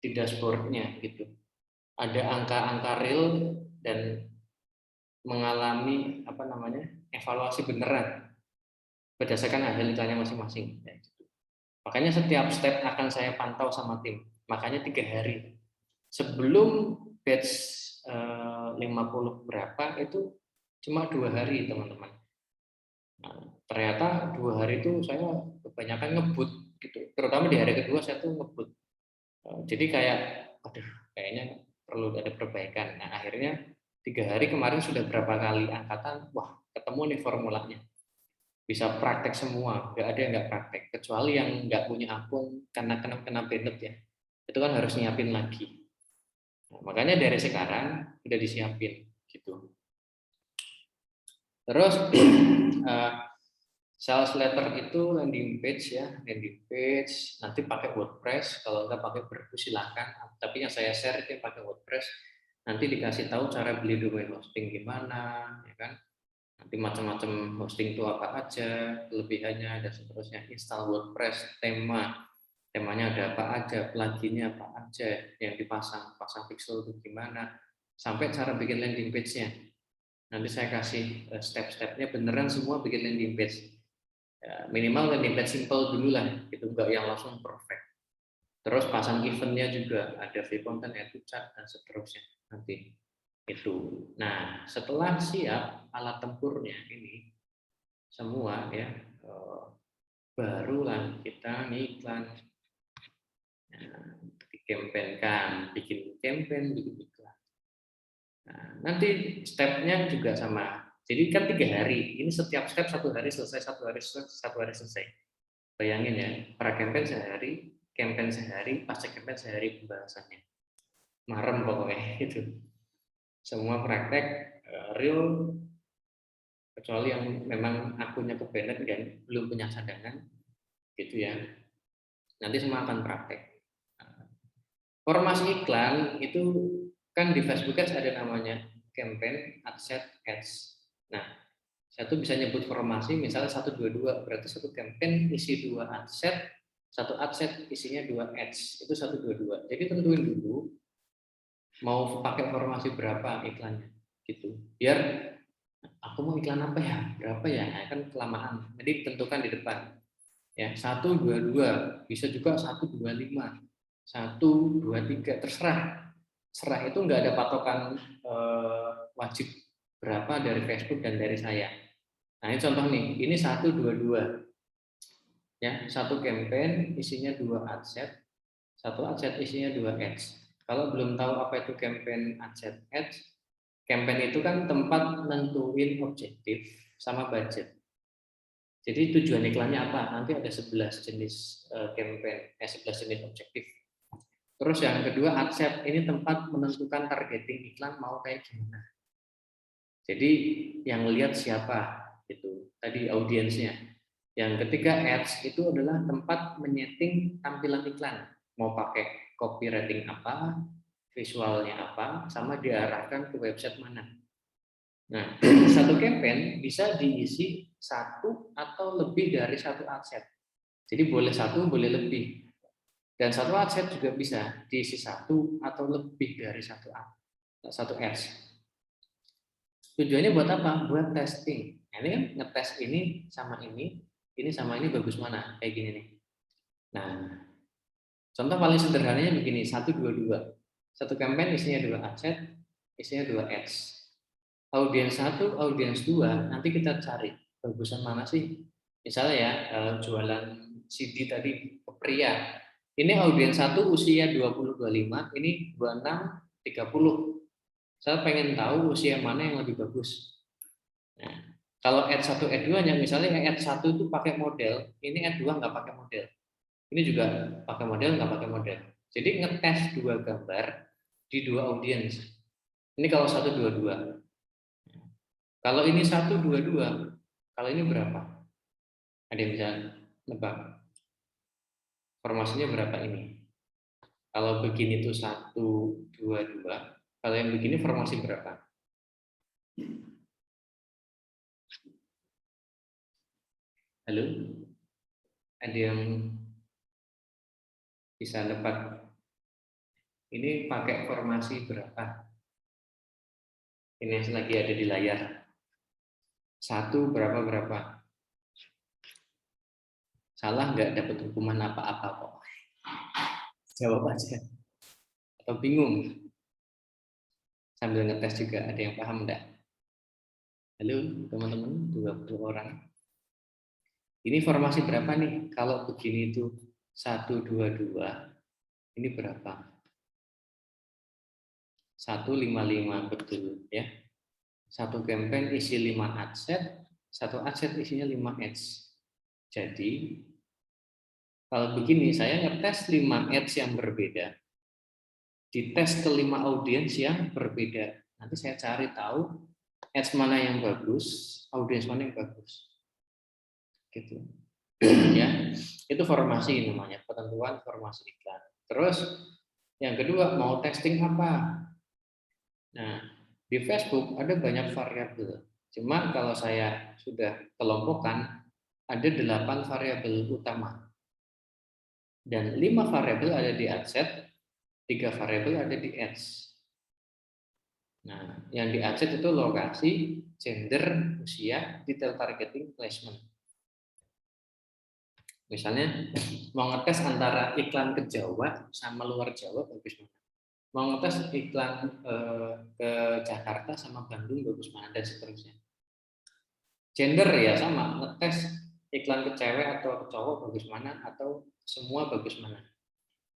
di dashboardnya gitu. Ada angka-angka real dan mengalami evaluasi beneran berdasarkan hasil iklannya masing-masing. Makanya setiap step akan saya pantau sama tim. Makanya 3 hari sebelum batch 50 berapa itu cuma 2 hari teman-teman. Nah, ternyata 2 hari itu saya kebanyakan ngebut gitu. Terutama di hari kedua saya tuh ngebut. Jadi kayak, aduh, kayaknya perlu ada perbaikan. Nah, akhirnya 3 hari kemarin sudah berapa kali angkatan, wah ketemu nih formulanya. Bisa praktek semua, nggak ada yang nggak praktek. Kecuali yang nggak punya akun karena kena banned ya. Itu kan harus nyiapin lagi. Nah, makanya dari sekarang udah disiapin gitu. Terus Sales letter itu landing page ya, landing page. Nanti pakai WordPress, kalau nggak pakai WordPress silakan. Tapi yang saya share itu pakai WordPress. Nanti dikasih tahu cara beli domain hosting gimana, ya kan? Nanti macam-macam hosting itu apa aja, kelebihannya dan seterusnya. Install WordPress, temanya ada apa aja, pluginnya apa aja yang dipasang, pasang pixel itu gimana, sampai cara bikin landing page-nya. Nanti saya kasih step-stepnya, beneran semua bikin landing page. Ya, minimal landing page simple dulu lah, itu enggak yang langsung perfect. Terus pasang eventnya juga, ada free content, add to chat, dan seterusnya. Nanti itu. Nah, setelah siap alat tempurnya ini semua ya, barulah kita ngiklan. Nah, dikampanyekan, bikin campaign, bikin iklan. Nah, nanti stepnya juga sama. Jadi kan 3 hari. Ini setiap step 1 hari selesai, 1 hari selesai, 1 hari selesai. Bayangin ya, pra-campaign sehari, campaign sehari, pasca campaign sehari pembahasannya. Marem pokoknya itu. Semua praktek real, kecuali yang memang akunnya kebanet dan belum punya cadangan, gitu ya. Nanti semua akan praktek. Formasi iklan itu kan di Facebook Ads ada namanya campaign, adset, ads. Nah, satu bisa nyebut formasi misalnya 122, berarti satu campaign isi 2 adset, satu adset isinya 2 ads, itu 122. Jadi tentuin dulu mau pakai formasi berapa iklannya, gitu. Biar aku mau iklan apa ya, berapa ya, nah, kan kelamaan. Jadi tentukan di depan. Ya, 122, bisa juga 125, 123, terserah. Serah itu nggak ada patokan wajib berapa dari Facebook dan dari saya. Nah, ini contoh nih, ini 122. Ya, satu campaign isinya 2 adset, satu adset isinya 2 ads. Kalau belum tahu apa itu campaign, adset, ads, campaign itu kan tempat nentuin objektif sama budget. Jadi tujuan iklannya apa? Nanti ada 11 jenis campaign, 11 jenis objektif. Terus yang kedua, adset, ini tempat menentukan targeting iklan mau kayak gimana. Jadi yang lihat siapa itu tadi audiensnya. Yang ketiga, ads itu adalah tempat menyeting tampilan iklan. Mau pakai copywriting apa, visualnya apa, sama diarahkan ke website mana. Nah, satu campaign bisa diisi 1 atau lebih dari 1 adset. Jadi boleh 1, boleh lebih. Dan 1 adset juga bisa diisi 1 atau lebih dari 1 ads. Tujuannya buat apa? Buat testing. Nah, ini kan ngetes ini sama ini bagus mana? Kayak gini nih. Nah, contoh paling sederhananya begini, 122. Satu campaign isinya 2 adset, isinya 2 ads. Audiens 1, audiens 2, nanti kita cari bagusan mana sih. Misalnya ya, jualan CD tadi pria. Ini audiens 1 usia 20-25, ini 26-30. Saya pengen tahu usia mana yang lebih bagus. Nah, kalau ad 1, ad 2-nya misalnya ad 1 itu pakai model, ini ad 2 nggak pakai model. Ini juga pakai model, nggak pakai model. Jadi ngetes 2 gambar di 2 audiens. Ini kalau 122. Kalau ini 122, kalau ini berapa? Ada yang bisa nebak? Formasinya berapa ini? Kalau begini itu 122, kalau yang begini formasi berapa? Halo? Ada yang bisa nebak? Ini pakai formasi berapa? Ini yang lagi ada di layar. 1 berapa? Salah nggak dapat hukuman apa-apa kok. Jawab aja. Atau bingung? Sambil ngetes juga, ada yang paham enggak? Halo teman-teman, 20 orang. Ini formasi berapa nih? Kalau begini itu 122, ini berapa? 155, betul ya. Satu campaign isi 5 adset, satu adset isinya 5 ads. Jadi kalau begini saya ngetes 5 ads yang berbeda. Dites ke 5 audiens yang berbeda. Nanti saya cari tahu ads mana yang bagus, audiens mana yang bagus. gitu. Ya, itu formasi namanya, ketentuan formasi iklan. Terus yang kedua, mau testing apa? Nah, di Facebook ada banyak variabel. Cuma kalau saya sudah kelompokkan, ada 8 variabel utama. Dan 5 variabel ada di adset, 3 variabel ada di ads. Nah, yang di adset itu lokasi, gender, usia, detail targeting, placement. Misalnya mau ngetes antara iklan ke Jawa sama luar Jawa bagus mana? Mau ngetes iklan ke Jakarta sama Bandung bagus mana, dan seterusnya. Gender ya sama, ngetes iklan ke cewek atau ke cowok bagus mana, atau semua bagus mana.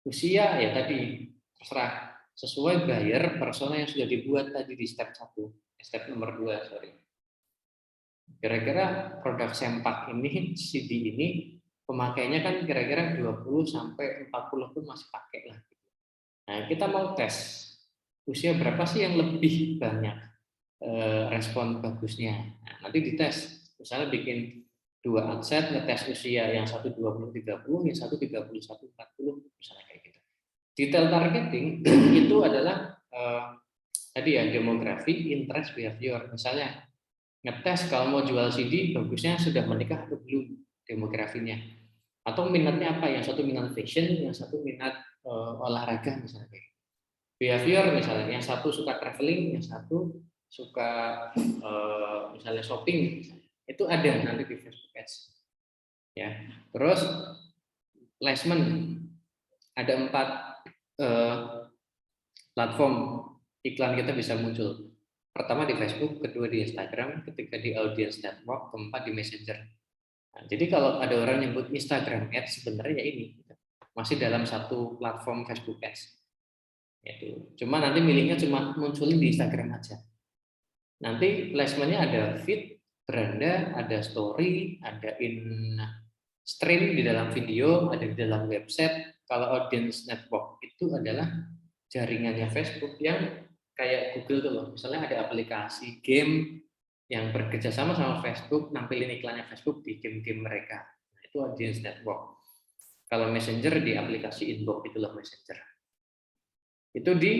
Usia ya tadi terserah, sesuai buyer persona yang sudah dibuat tadi di step 1, step nomor 2, sorry. Kira-kira produk sempak ini, CD ini pemakainya kan kira-kira 20 sampai 40 pun masih pakai lah. Nah, kita mau tes usia berapa sih yang lebih banyak respon bagusnya. Nah, nanti dites. Misalnya bikin 2 adset, ngetes usia yang satu 20-30, yang satu 31-40, misalnya kayak gitu. Detail targeting itu adalah tadi ya, demografi, interest, behavior. Misalnya ngetes kalau mau jual CD bagusnya sudah menikah atau belum, demografinya, atau minatnya apa, yang satu minat fashion, yang satu minat olahraga misalnya. Behavior misalnya, yang satu suka traveling, yang satu suka misalnya shopping, itu ada nanti di Facebook Ads ya. Terus placement, ada 4 platform iklan kita bisa muncul. Pertama di Facebook, kedua di Instagram, ketiga di Audience Network, keempat di Messenger. Nah, jadi kalau ada orang nyebut Instagram Ads, sebenarnya ini masih dalam satu platform Facebook Ads. Itu. Cuma nanti milihnya cuma munculin di Instagram aja. Nanti placementnya ada feed, beranda, ada story, ada in stream di dalam video, ada di dalam website. Kalau Audience Network itu adalah jaringannya Facebook yang kayak Google tuh loh. Misalnya ada aplikasi game yang bekerja sama Facebook, nampilin iklannya Facebook di game-game mereka. Nah, itu Audience Network. Kalau Messenger di aplikasi inbox, itulah Messenger. Itu di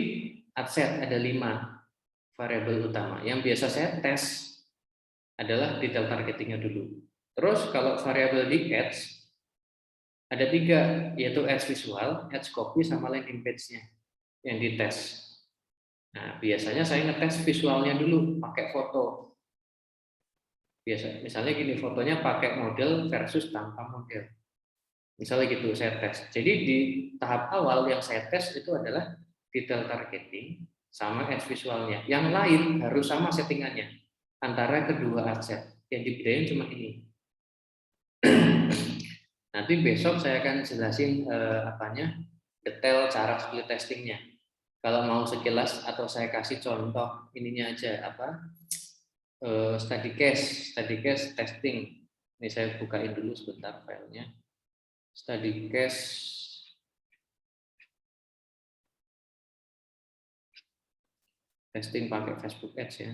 adset ada 5 variabel utama. Yang biasa saya tes adalah detail targetingnya dulu. Terus kalau variabel di ads ada 3, yaitu ads visual, ads copy, sama landing page-nya yang dites. Nah, biasanya saya ngetes visualnya dulu pakai foto. Biasa, misalnya gini, fotonya pakai model versus tanpa model. Misalnya gitu saya tes. Jadi di tahap awal yang saya tes itu adalah detail targeting sama ads visualnya. Yang lain harus sama settingannya antara kedua adset. Yang dibedain cuma ini. Nanti besok saya akan jelasin detail cara split testingnya. Kalau mau sekilas atau saya kasih contoh ininya aja study case testing. Ini saya bukain dulu sebentar filenya. Study case testing pakai Facebook Ads ya.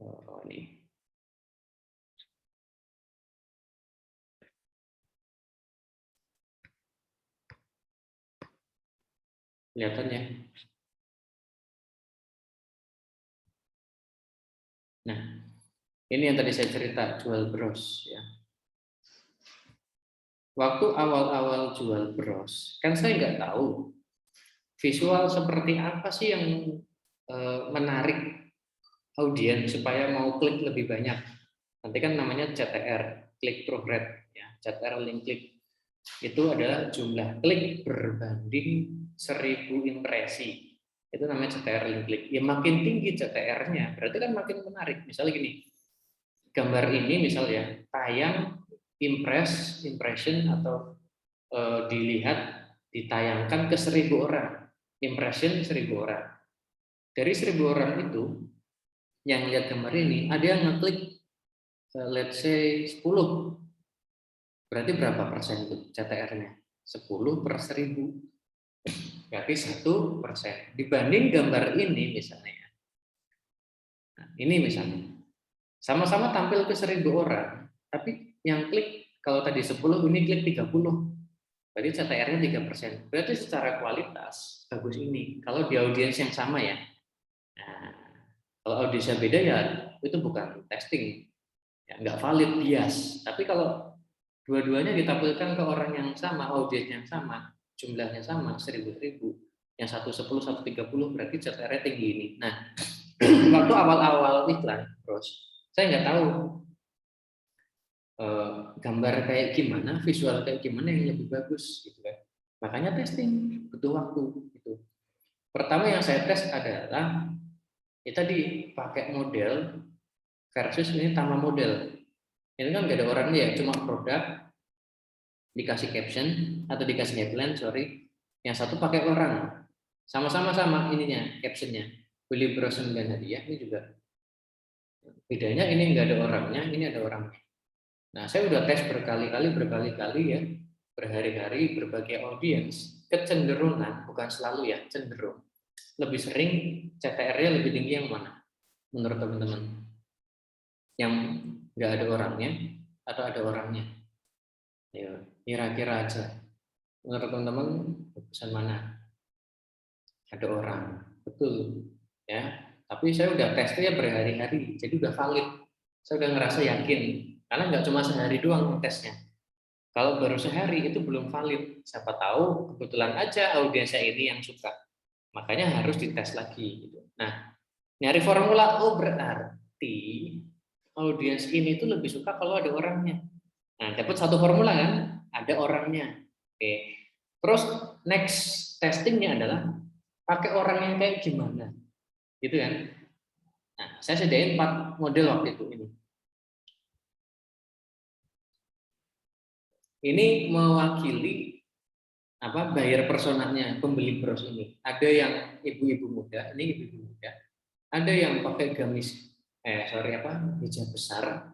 Oh, ini. Kelihatan ya. Nah, ini yang tadi saya cerita, jual bros ya. Waktu awal-awal jual bros, kan saya nggak tahu visual seperti apa sih yang menarik audiens supaya mau klik lebih banyak. Nanti kan namanya CTR, click through rate ya, CTR link click. Itu adalah jumlah klik berbanding 1000 impresi. Itu namanya CTR link click. Ya makin tinggi CTR-nya, berarti kan makin menarik. Misalnya gini, gambar ini misalnya tayang impression atau dilihat ditayangkan ke 1000 orang, impression 1000 orang. Dari 1000 orang itu yang lihat gambar ini ada yang ngeklik let's say 10. Berarti berapa persen itu CTR-nya? 10 per 1000. Berarti 1%. Dibanding gambar ini misalnya. Nah, ini misalnya. Sama-sama tampil ke 1000 orang. Tapi yang klik kalau tadi 10 ini klik 30. Berarti CTR-nya 3%. Berarti secara kualitas bagus ini. Kalau di audiens yang sama ya. Nah, kalau audiensnya beda ya itu bukan testing. Ya, nggak valid, bias. Tapi kalau dua-duanya ditampilkan ke orang yang sama, audiens yang sama, jumlahnya sama, 1000-1000, yang satu 10, satu 30, berarti CTR-nya tinggi ini. Nah, waktu awal-awal iklan, terus saya nggak tahu gambar kayak gimana, visual kayak gimana yang lebih bagus, gitu kan. Makanya testing butuh waktu. Gitu. Pertama yang saya tes adalah ya tadi pakai model versus ini tanpa model. Ini kan nggak ada orangnya ya, cuma produk dikasih caption atau dikasih headline, sorry. Yang satu pakai orang, sama-sama sama ininya captionnya. Beli bros 9 hadiah ini juga bedanya ini nggak ada orangnya, ini ada orangnya. Nah saya udah tes berkali-kali ya, berhari-hari berbagai audiens, kecenderungan bukan selalu ya, cenderung lebih sering CTR-nya lebih tinggi yang mana menurut teman-teman? Yang nggak ada orangnya atau ada orangnya? Ya, kira-kira aja. Menurut teman-teman, pesan mana? Ada orang, betul, ya. Tapi saya udah tesnya berhari-hari, jadi udah valid. Saya udah ngerasa yakin, karena nggak cuma sehari doang tesnya. Kalau baru sehari itu belum valid. Siapa tahu kebetulan aja audiensnya ini yang suka. Makanya harus dites lagi. Gitu. Nah, nyari formula, oh berarti audiens ini tuh lebih suka kalau ada orangnya. Nah, dapat satu formula kan, ada orangnya. Oke. Terus next testingnya adalah pakai orang yang kayak gimana, gitu kan? Nah, saya sediain 4 model waktu itu ini. Ini mewakili apa buyer personanya, pembeli bros ini. Ada yang ibu-ibu muda, ini ibu-ibu muda. Ada yang pakai gamis, hijab besar,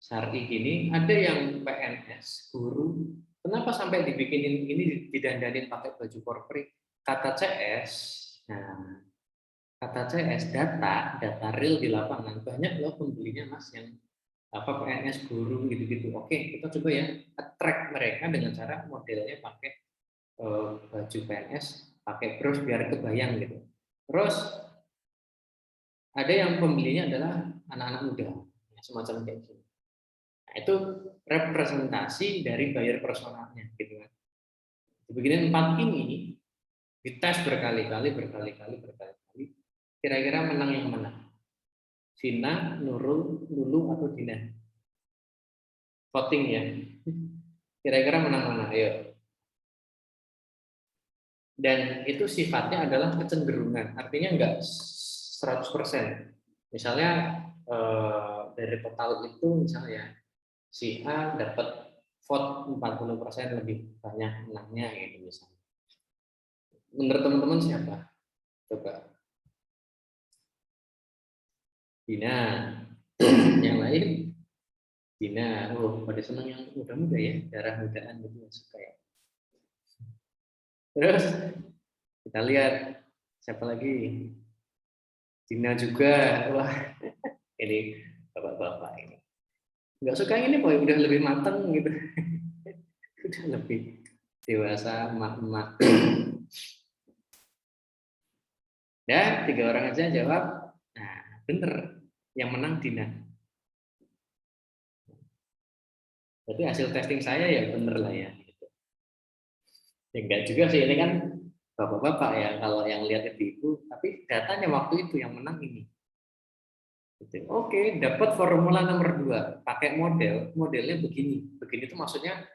syari gini. Ada yang PNS, guru. Kenapa sampai dibikinin ini didandanin pakai baju corporate? Kata CS, nah kata CS data real di lapangan banyak loh pembelinya mas yang apa PNS guru gitu-gitu. Oke, kita coba ya attract mereka dengan cara modelnya pakai baju PNS, pakai bros biar kebayang gitu. Terus ada yang pembelinya adalah anak-anak muda, semacam kayak gitu. Nah, itu representasi dari buyer personalnya gitu kan. Begini 4 ini dites berkali-kali. Kira-kira menang yang mana? Vina, Nurul, Lulu atau Dina? Voting ya. Kira-kira menang mana? Ayo. Dan itu sifatnya adalah kecenderungan. Artinya enggak 100%. Misalnya dari total itu misalnya si A dapat vote 40% lebih banyak menangnya gitu misalnya. Menurut teman-teman siapa? Coba. Dina. Yang lain Dina. Oh, pada senang yang muda-muda ya, darah mudaan gitu suka ya. Terus kita lihat siapa lagi? Dina juga. Wah, ini bapak-bapak ini. Nggak suka yang ini, boy, udah lebih matang gitu. Udah lebih dewasa, emak-emak. Ya, 3 orang aja jawab. Nah, bener. Yang menang Dina. Berarti hasil testing saya ya bener lah ya. Gitu. Ya enggak juga sih, ini kan bapak-bapak ya, kalau yang lihat ibu-ibu. Tapi datanya waktu itu yang menang ini. Gitu. Oke, dapat formula nomor 2. Pakai modelnya begini. Begini itu maksudnya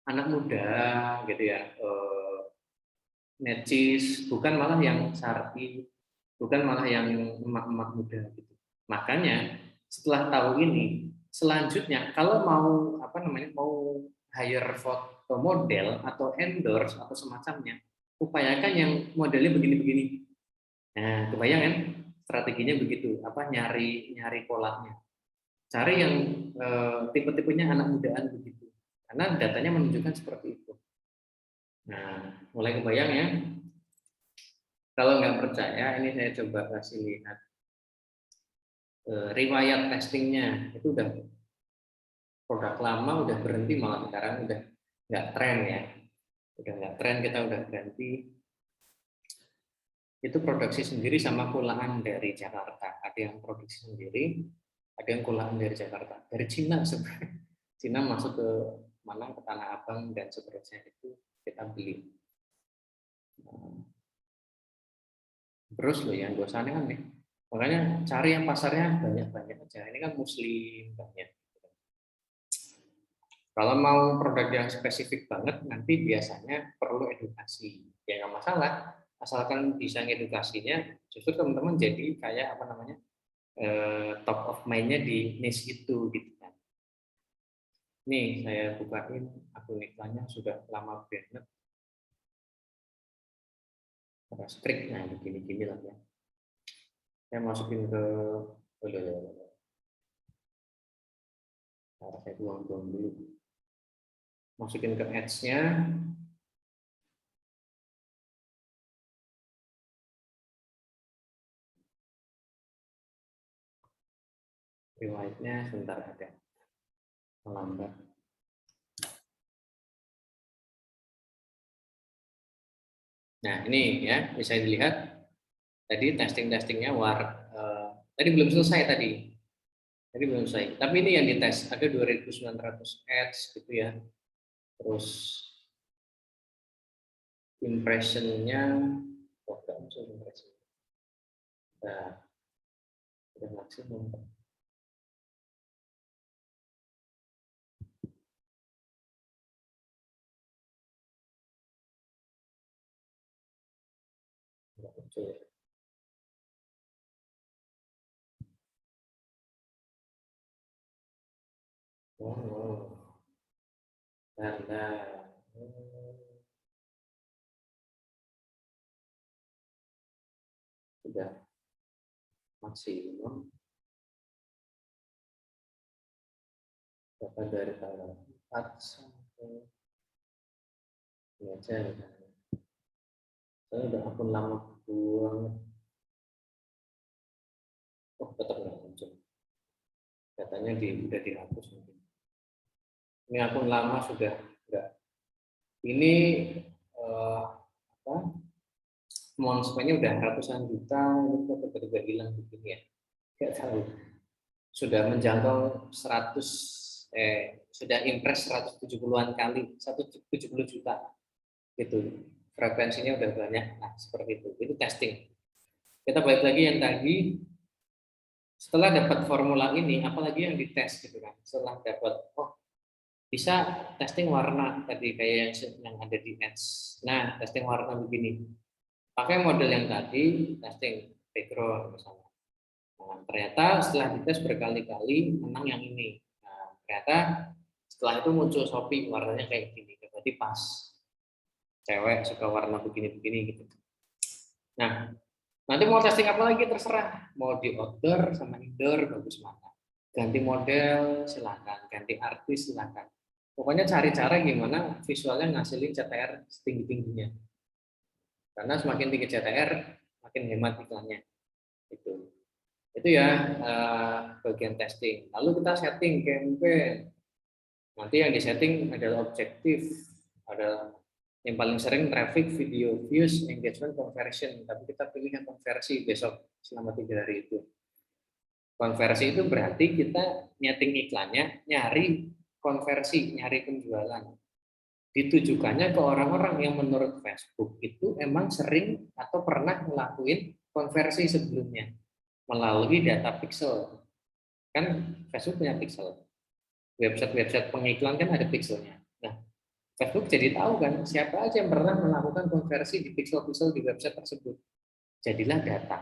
anak muda gitu ya. Necis, bukan malah yang sarti, bukan malah yang emak-emak muda gitu. Makanya setelah tahu ini, selanjutnya kalau mau mau hire foto model atau endorse atau semacamnya, upayakan yang modelnya begini-begini. Nah, kebayang kan strateginya begitu, nyari nyari polanya. Cari yang tipe-tipenya anak mudaan begitu. Karena datanya menunjukkan seperti itu. Nah, mulai kebayang ya. Kalau nggak percaya, ini saya coba kasih lihat riwayat testingnya. Itu udah produk lama udah berhenti, malah sekarang udah nggak tren ya, udah nggak tren, kita udah ganti. Itu produksi sendiri sama kulaan dari Jakarta. Ada yang produksi sendiri, ada yang kulaan dari Jakarta. Dari Cina sebenarnya. Cina masuk ke mana, ke Tanah Abang dan seterusnya, itu kita beli. Terus loh yang dosannya kan nih. Makanya cari yang pasarnya banyak-banyak aja. Ini kan muslim banyak. Kalau mau produk yang spesifik banget, nanti biasanya perlu edukasi. Ya nggak masalah, asalkan bisa ngedukasinya, justru teman-teman jadi kayak apa namanya, top of mind-nya di niche itu gitu kan. Nih saya bukain akun iklannya, sudah lama banget. Ada strict, nah begini-gini lah ya. Saya masukin ke, saya tuang-tuang dulu. Masukin ke ads-nya. Riwayatnya sebentar, ada melambat. Nah ini ya bisa dilihat tadi testingnya tadi belum selesai tadi belum selesai. Tapi ini yang dites ada 2.900 ads gitu ya. Terus impressionnya, oh nggak muncul impression. Nah, udah maksimum. Nggak muncul. Oh, nah. Sudah maksimum. Data dari tanggal 4 sampai ini aja. Saya udah akun lama buang. Oh, tetap nggak muncul. Datanya udah dihapus mungkin. Ini akun lama sudah enggak. Ini apa? Monsternya udah ratusan juta, itu tiba-tiba hilang begini ya. Nggak tahu. Sudah menjangkau 100, sudah impress 170-an kali, 170 juta. Gitu. Frekuensinya udah banyak. Nah, seperti itu. Itu testing. Kita balik lagi yang tadi, setelah dapat formula ini, apalagi yang dites gitu kan. Setelah dapat, oh bisa testing warna tadi kayak yang ada di ads. Nah, testing warna begini. Pakai model yang tadi, testing background misalnya. Nah, ternyata setelah dites berkali-kali menang yang ini. Nah, ternyata setelah itu muncul Shopee warnanya kayak gini. Berarti pas. Cewek suka warna begini-begini gitu. Nah, nanti mau testing apa lagi terserah. Mau di outdoor sama indoor bagus mana. Ganti model silakan, ganti artis silakan. Pokoknya cari cara gimana visualnya ngasilin CTR setinggi-tingginya. Karena semakin tinggi CTR, makin hemat iklannya. Itu ya bagian testing. Lalu kita setting campaign. Nanti yang disetting adalah objektif, ada yang paling sering traffic, video views, engagement, conversion. Tapi kita pilih yang konversi besok selama 3 hari itu. Konversi itu berarti kita nyeting iklannya, nyari konversi, nyari penjualan. Ditujukannya ke orang-orang yang menurut Facebook itu emang sering atau pernah ngelakuin konversi sebelumnya melalui data pixel. Kan Facebook punya pixel. Website-website pengiklan kan ada pixelnya. Nah, Facebook jadi tahu kan siapa aja yang pernah melakukan konversi di pixel-pixel di website tersebut. Jadilah data.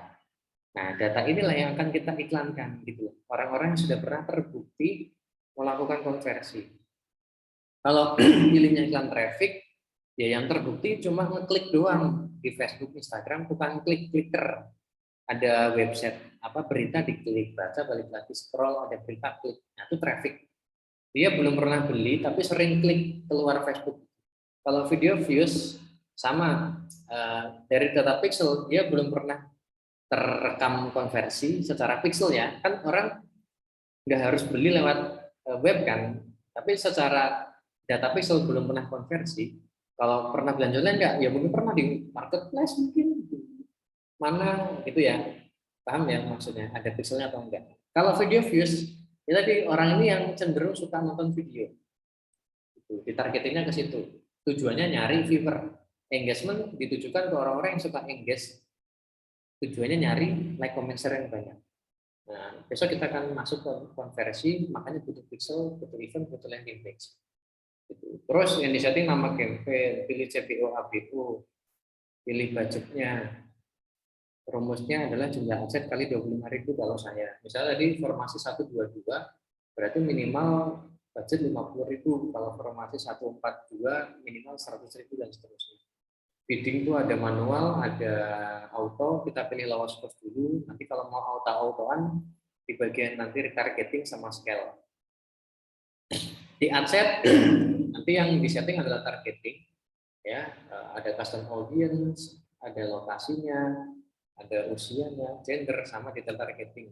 Nah, data inilah yang akan kita iklankan gitu. Orang-orang yang sudah pernah terbukti melakukan konversi. Kalau pilihnya iklan traffic, ya yang terbukti cuma ngeklik doang di Facebook, Instagram, bukan klik clicker. Ada website apa berita diklik, baca balik lagi scroll, ada berita klik. Nah, itu traffic. Dia belum pernah beli tapi sering klik keluar Facebook. Kalau video views sama dari data pixel dia belum pernah terekam konversi secara pixel ya. Kan orang nggak harus beli lewat web kan. Tapi secara data pixel belum pernah konversi. Kalau pernah belanja online enggak? Ya mungkin pernah di marketplace mungkin. Mana gitu ya. Paham ya maksudnya? Ada pixelnya atau enggak? Kalau video views, ya tadi orang ini yang cenderung suka nonton video. Ditargetingnya ke situ. Tujuannya nyari viewer. Engagement ditujukan ke orang-orang yang suka engage. Tujuannya nyari like, comment, share yang banyak. Nah, besok kita akan masuk ke konversi, makanya butuh pixel, butuh event, butuh landing page. Gitu. Terus yang disetting nama campaign, pilih CPO, ABO, pilih budgetnya. Rumusnya adalah jumlah aset kali 25.000 kalau saya. Misalnya tadi formasi 122, berarti minimal budget 50.000. Kalau formasi 142 minimal 100.000 dan seterusnya. Bidding itu ada manual, ada auto, kita pilih lowest cost dulu. Nanti kalau mau auto-autoan di bagian nanti retargeting sama scale. Di adset nanti yang disetting adalah targeting, ya ada custom audience, ada lokasinya, ada usianya, gender, sama detail targeting.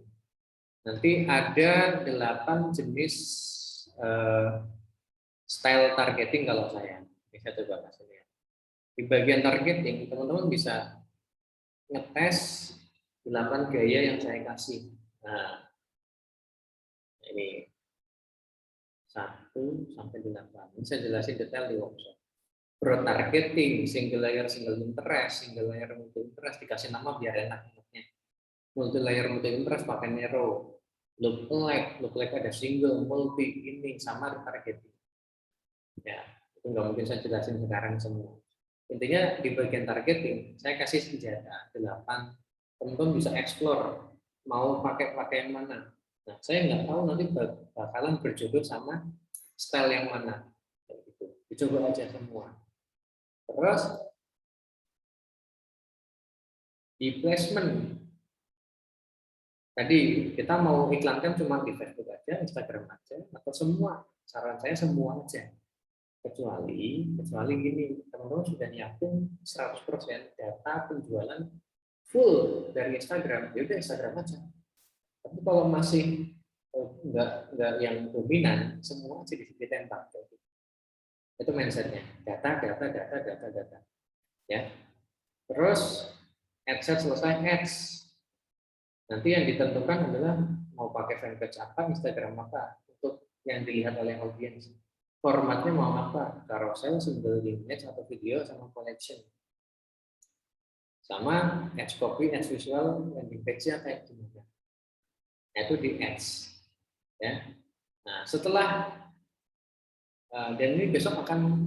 Nanti ada 8 jenis style targeting kalau saya. Ini saya coba kasih lihat. Di bagian targeting, teman-teman bisa ngetes 8 gaya yang saya kasih. Nah, ini 1 sampai 8. Ini saya jelasin detail di workshop. Broad targeting, single layer, single interest, single layer, multi interest, dikasih nama biar enak ingatnya. Multi layer, multi interest pakai narrow. Look like ada single, multi, ini sama retargeting. Ya, itu nggak mungkin saya jelasin sekarang semua. Intinya di bagian targeting, saya kasih senjata 8. Teman-teman bisa explore mau pakai yang mana. Nah, saya nggak tahu nanti bakalan berjodoh sama style yang mana. Gitu. Dicoba aja semua. Terus di placement, tadi kita mau iklankan cuma di Facebook aja, Instagram aja, atau semua. Saran saya semua aja. Kecuali gini, teman-teman sudah nyiapin 100% data penjualan full dari Instagram, ya udah Instagram aja. Tapi kalau masih enggak yang dominan, semua aja ditembak. Itu mindsetnya, data. Ya. Terus adset selesai, ads. Nanti yang ditentukan adalah mau pakai fanpage apa, Instagram apa, untuk yang dilihat oleh audiens. Formatnya mau apa, carousel, single image, atau video, sama collection. Sama ads copy, ads visual, landing page-nya kayak gimana. Itu di ads. Ya. Nah, setelah dan ini besok akan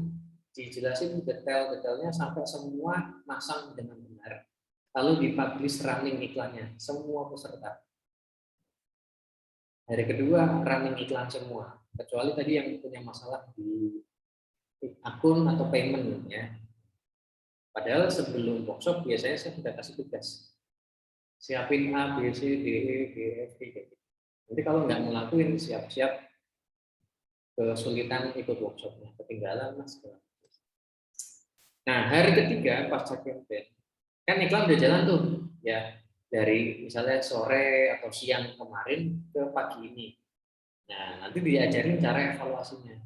dijelasin detail-detailnya sampai semua masang dengan benar. Lalu dipublish running iklannya, semua peserta. Hari kedua running iklan semua, kecuali tadi yang punya masalah di akun atau payment ya. Padahal sebelum workshop biasanya saya sudah kasih tugas. Siapin A, B, C, D, E, G, F, G. Nanti kalau nggak ngelakuin siap-siap kesulitan ikut workshopnya, ketinggalan mas. Nah, hari ketiga pasca campaign, kan iklan udah jalan tuh, ya dari misalnya sore atau siang kemarin ke pagi ini. Nah, nanti diajarin cara evaluasinya.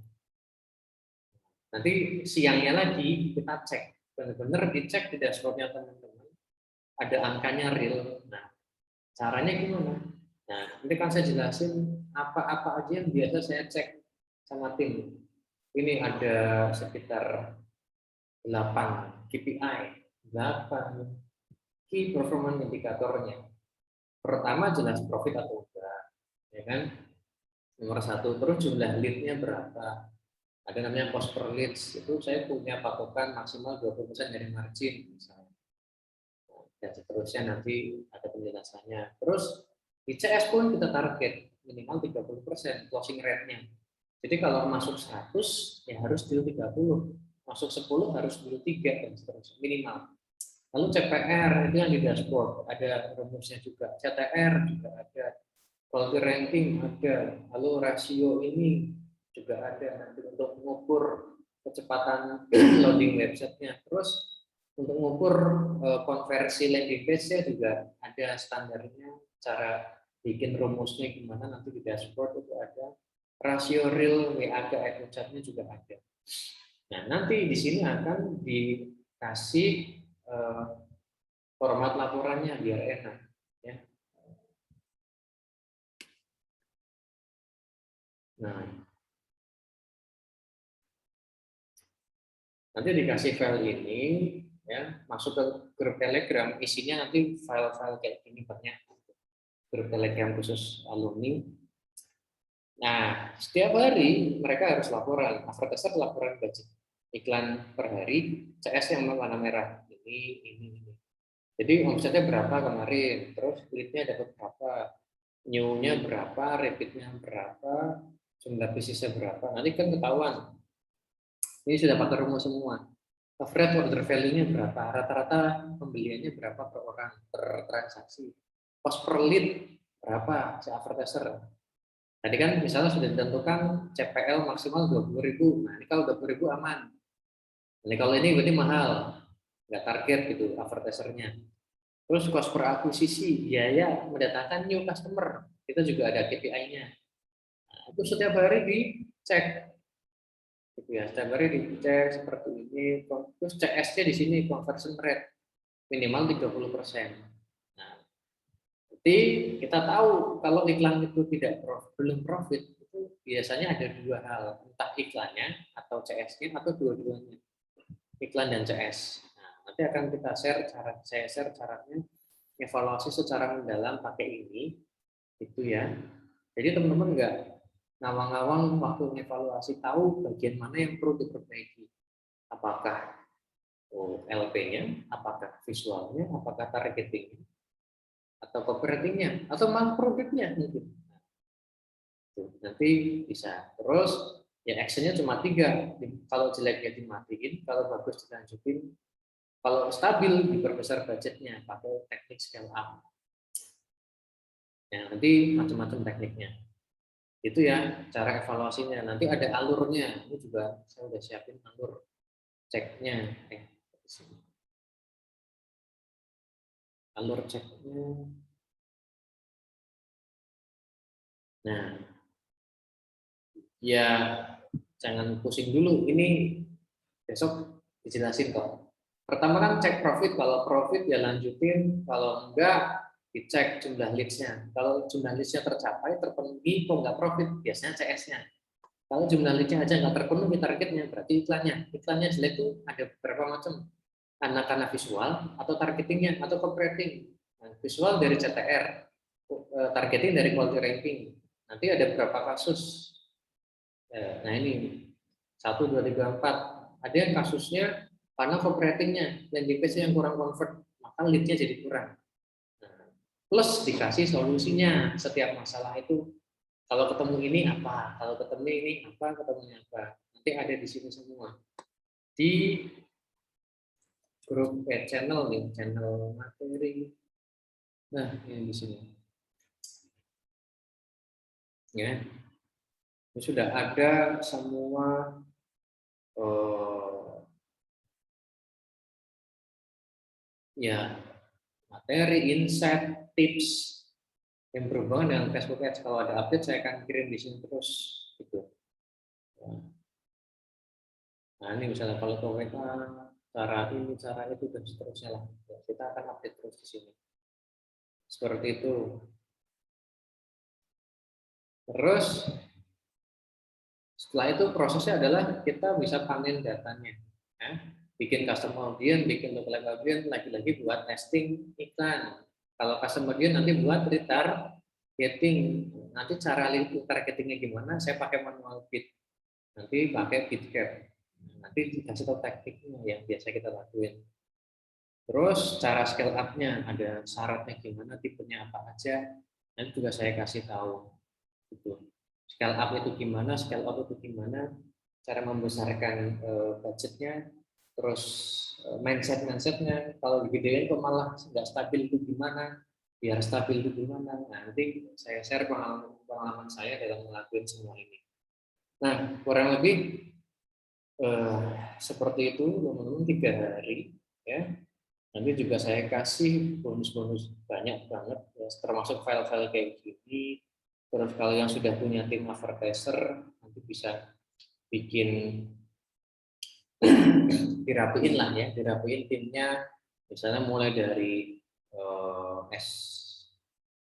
Nanti siangnya lagi kita cek, benar-benar dicek di dashboardnya teman-teman, ada angkanya real. Nah, caranya gimana? Nah, nanti kan saya jelasin apa-apa aja yang biasa saya cek sama tim. Ini ada sekitar 8 KPI, 8 key performance indikatornya. Pertama jelas profit atau enggak, ya kan? Nomor 1, terus jumlah lead-nya berapa? Ada namanya cost per leads, itu saya punya patokan maksimal 20% dari margin misalnya. Dan seterusnya nanti ada penjelasannya. Terus di CS pun kita target minimal 30% closing rate-nya. Jadi kalau masuk 100 ya harus deal 30, masuk 10 harus deal 3 dan seterusnya minimal. Lalu CPR itu yang di dashboard, ada rumusnya juga. CTR juga ada, quality ranking ada, lalu rasio ini juga ada nanti untuk mengukur kecepatan loading websitenya. Terus untuk mengukur konversi landing page-nya juga ada standarnya, cara bikin rumusnya gimana nanti di dashboard itu ada. rasio real WA ke EcoChat-nya juga ada. Nah, nanti di sini akan dikasih format laporannya biar enak. Ya. Nah, nanti dikasih file ini, ya, masuk ke grup Telegram, isinya nanti file-file kayak gini banyak. Grup Telegram khusus alumni. Nah, setiap hari mereka harus laporan, advertiser laporan budget iklan per hari, CS yang warna merah, ini. Jadi omsetnya berapa kemarin, terus lead-nya dapat berapa, new-nya berapa, repeat-nya berapa, jumlah bisnisnya berapa. Nanti kan ketahuan. Ini sudah pakai rumus semua. Average order value-nya berapa, rata-rata pembeliannya berapa per orang, per transaksi. Cost per lead berapa si advertiser. Tadi kan misalnya sudah ditentukan CPL maksimal 20.000. Nah, ini kalau 20.000 aman. Ini kalau ini berarti mahal, nggak target gitu advertisernya. Terus cost per akuisisi, biaya mendatangkan new customer, kita juga ada KPI-nya. Nah, itu setiap hari dicek, gitu ya. Setiap hari dicek seperti ini. Terus CS-nya di sini conversion rate minimal 30%. Nah, jadi kita tahu kalau iklan itu belum profit, itu biasanya ada dua hal, entah iklannya atau CS-nya atau dua-duanya, iklan dan CS. Nah, nanti akan saya share caranya evaluasi secara mendalam pakai ini, itu ya. Jadi teman-teman nggak ngawang-ngawang waktu evaluasi, tahu bagian mana yang perlu diperbaiki. Apakah LP-nya, apakah visualnya, apakah targeting, atau copywriting-nya, atau malah produknya mungkin. Nanti bisa. Terus ya actionnya cuma 3. Kalau jeleknya dimatiin, kalau bagus dilanjutin, kalau stabil diperbesar budgetnya pakai teknik scale up. Ya, nanti macam-macam tekniknya. Itu ya cara evaluasinya. Nanti ada alurnya. Ini juga saya udah siapin alur ceknya. Alur ceknya. Nah, ya jangan pusing dulu. Ini besok dijelasin kok. Pertama kan cek profit. Kalau profit ya lanjutin. Kalau enggak dicek jumlah leads-nya. Kalau jumlah leads-nya tercapai, terpenuhi, kok enggak profit, biasanya CS-nya. Kalau jumlah lead-nya aja nggak terpenuhi targetnya, berarti iklannya. Iklannya jelek itu ada beberapa macam. Karena visual, atau targetingnya, atau copywriting. Nah, visual dari CTR, targeting dari quality ranking. Nanti ada beberapa kasus. Nah ini 1, 2, 3, 4. Ada yang kasusnya karena copywritingnya, landing page-nya yang kurang convert, maka lead-nya jadi kurang. Nah, plus dikasih solusinya setiap masalah itu. Kalau ketemu ini apa, kalau ketemu ini apa, ketemunya apa. Nanti ada di sini semua. Di grup channel nih, channel materi. Nah, ini di sini. Ya. Ini sudah ada semua ya materi, insight, tips yang berhubungan dengan Facebook Ads. Kalau ada update saya akan kirim di sini terus gitu. Nah, ini misalnya kalau kita cara ini, cara itu dan seterusnya lah. Kita akan update terus di sini. Seperti itu. Terus setelah itu prosesnya adalah kita bisa panen datanya, ya. Bikin custom audience, bikin lookalike audience, lagi-lagi buat testing iklan. Kalau custom audience nanti buat retargeting. Nanti cara targetingnya gimana? Saya pakai manual bid, nanti pakai bid cap. Nanti dikasih tahu tekniknya yang biasa kita lakuin. Terus cara scale up-nya ada syaratnya gimana, tipenya apa aja, nanti juga saya kasih tahu. Gitu. Scale up itu gimana, scale out itu gimana, cara membesarkan budgetnya, terus mindsetnya, kalau digedein kok malah nggak stabil itu gimana, biar stabil itu gimana. Nah, nanti saya share pengalaman saya dalam melakukan semua ini. Nah, kurang lebih seperti itu teman-teman 3 hari ya. Nanti juga saya kasih bonus-bonus banyak banget ya, termasuk file-file kayak gini. Terus kalau yang sudah punya tim advertiser nanti bisa bikin dirapiin lah ya, dirapiin timnya, misalnya mulai dari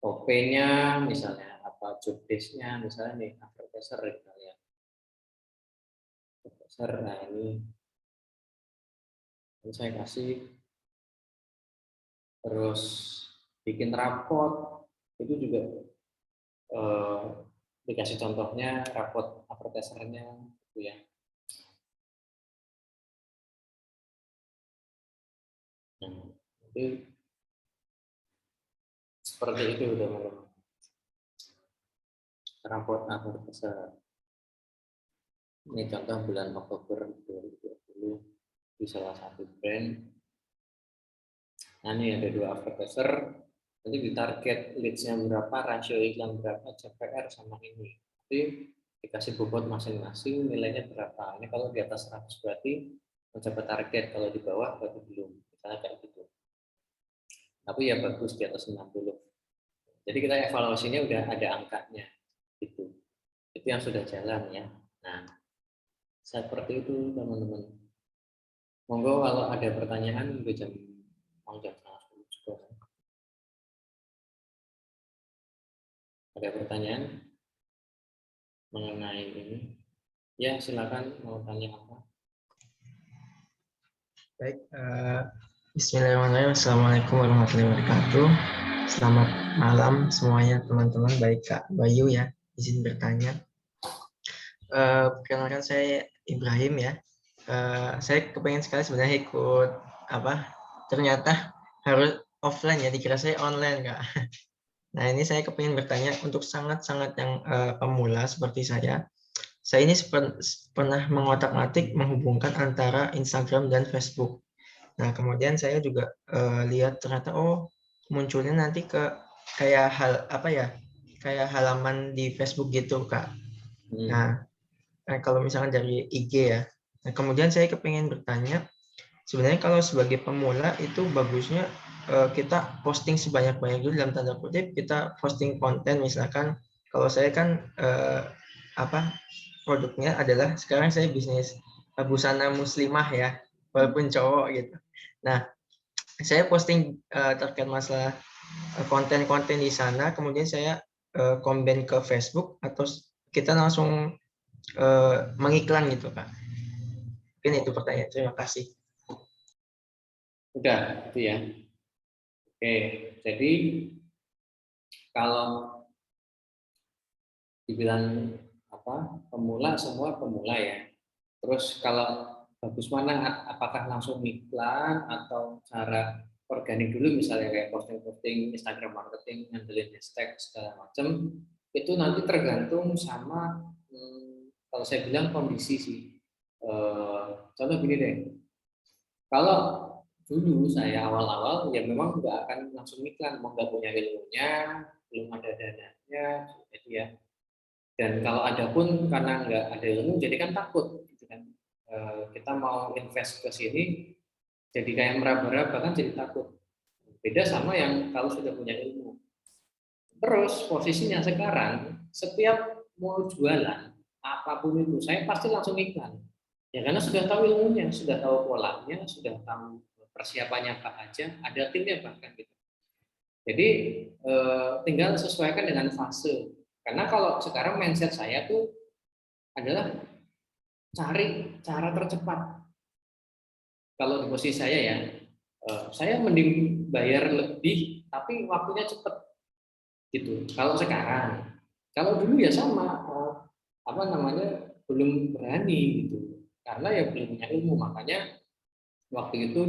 SOP-nya, misalnya apa job desk-nya, misalnya nih advertiser ya, advertiser. Nah ini saya kasih, terus bikin rapot itu juga eh, dikasih contohnya rapot advertisernya gitu ya. Nah, itu seperti itu teman-teman, rapot advertiser. Ini contoh bulan Oktober 2020 di salah satu brand. Nah, ini ada 2 advertiser, nanti ditarget leads-nya berapa, rasio iklan berapa, CPR sama ini. Nanti dikasih bobot masing-masing, nilainya berapa. Ini kalau di atas 100 berarti mencapai target, kalau di bawah berarti belum. Misalnya kayak gitu. Tapi ya bagus di atas 60. Jadi kita evaluasinya udah ada angkanya. Gitu. Itu yang sudah jalan ya. Nah, seperti itu teman-teman. Monggo kalau ada pertanyaan udah jam 9 juga. Ada pertanyaan mengenai ini? Ya, silakan mau tanya apa? Baik, Bismillahirrahmanirrahim. Assalamualaikum warahmatullahi wabarakatuh. Selamat malam semuanya teman-teman. Baik Kak Bayu ya, izin bertanya. Perkenalkan saya Ibrahim ya. Saya kepengen sekali sebenarnya ikut apa? Ternyata harus offline ya, dikira saya online Kak. Nah ini saya kepengen bertanya untuk sangat-sangat yang pemula seperti saya. Saya ini pernah mengotak-atik menghubungkan antara Instagram dan Facebook. Nah, kemudian saya juga lihat ternyata munculnya nanti ke kayak hal apa ya? Kayak halaman di Facebook gitu, Kak. Nah, kalau misalnya dari IG ya. Nah, kemudian saya kepengen bertanya, sebenarnya kalau sebagai pemula itu bagusnya kita posting sebanyak-banyak dulu, dalam tanda kutip kita posting konten, misalkan kalau saya kan apa produknya adalah sekarang saya bisnis busana muslimah ya, walaupun cowok gitu. Nah, saya posting terkait masalah konten-konten di sana, kemudian saya combine ke Facebook atau kita langsung mengiklan gitu, Kak. Mungkin itu pertanyaan. Terima kasih. Udah, itu ya. Oke, jadi kalau dibilang apa pemula, semua pemula ya. Terus kalau bagus mana, apakah langsung iklan atau cara organik dulu, misalnya kayak posting-posting Instagram marketing, ngandelin hashtag segala macam, itu nanti tergantung sama kalau saya bilang kondisi sih. Contoh gini deh, kalau dulu saya awal-awal ya memang nggak akan langsung iklan, mau nggak punya ilmunya, belum ada dananya, jadi ya. Dan kalau ada pun karena nggak ada ilmu, jadi kan takut, gitu kan. Kita mau invest ke sini, jadi kayak meraba-raba kan, jadi takut. Beda sama yang kalau sudah punya ilmu. Terus posisinya sekarang, setiap mau jualan apapun itu, saya pasti langsung iklan. Ya karena sudah tahu ilmunya, sudah tahu polanya, sudah tahu persiapannya apa aja, ada timnya bahkan gitu. Jadi tinggal sesuaikan dengan fase. Karena kalau sekarang mindset saya tuh adalah cari cara tercepat. Kalau di posisi saya ya, saya mending bayar lebih tapi waktunya cepat gitu. Kalau sekarang, kalau dulu ya sama, apa namanya, belum berani gitu. Karena ya belum punya ilmu, makanya waktu itu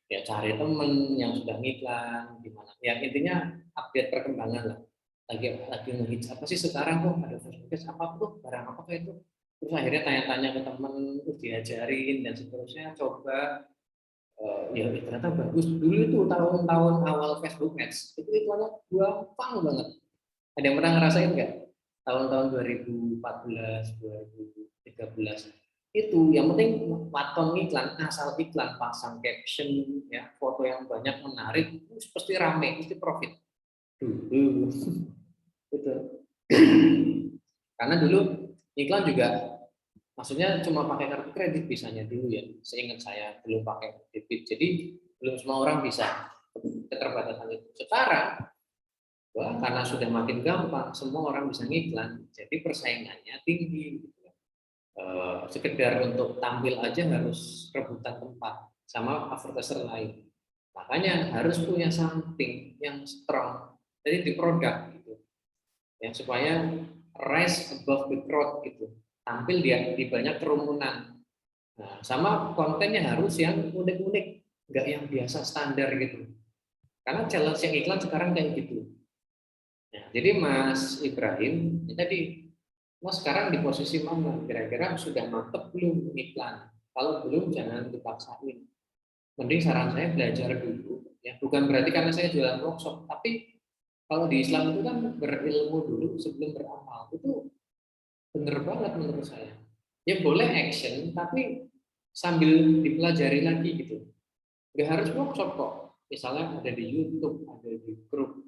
ya cari temen yang sudah ngiklan gimana. Ya intinya update perkembangan lah. Lagi ngehits apa sih sekarang, kok ada Facebook apa tuh, barang apa kayak itu. Terus akhirnya tanya-tanya ke temen, terus diajarin dan seterusnya, coba. Ya ternyata bagus. Dulu itu tahun-tahun awal Facebook Ads itu iklannya gampang banget. Ada yang pernah ngerasain nggak? Tahun-tahun 2014, 2013 itu yang penting waton iklan, asal iklan, pasang caption ya, foto yang banyak menarik, itu pasti rame, pasti profit dulu. Itu Karena dulu iklan juga maksudnya cuma pakai kartu kredit bisanya dulu ya, seingat saya belum pakai debit, jadi belum semua orang bisa keterbatasan itu. Sekarang karena sudah makin gampang, semua orang bisa ngiklan, jadi persaingannya tinggi. Gitu. Sekedar untuk tampil aja harus rebutan tempat sama advertiser lain. Makanya harus punya something yang strong, jadi di produk gitu, ya supaya rise above the crowd gitu, tampil di banyak kerumunan. Nah, sama kontennya harus yang unik-unik, nggak yang biasa standar gitu. Karena challenge yang iklan sekarang kayak gitu. Nah, jadi Mas Ibrahim, ya tadi, Mas sekarang di posisi mana? Kira-kira sudah mantep belum iklan? Kalau belum, jangan dipaksain. Mending saran saya belajar dulu. Ya, bukan berarti karena saya jualan workshop, tapi kalau di Islam itu kan berilmu dulu sebelum beramal. Itu bener banget menurut saya. Ya boleh action, tapi sambil dipelajari lagi gitu. Nggak harus workshop kok. Misalnya ada di YouTube, ada di grup,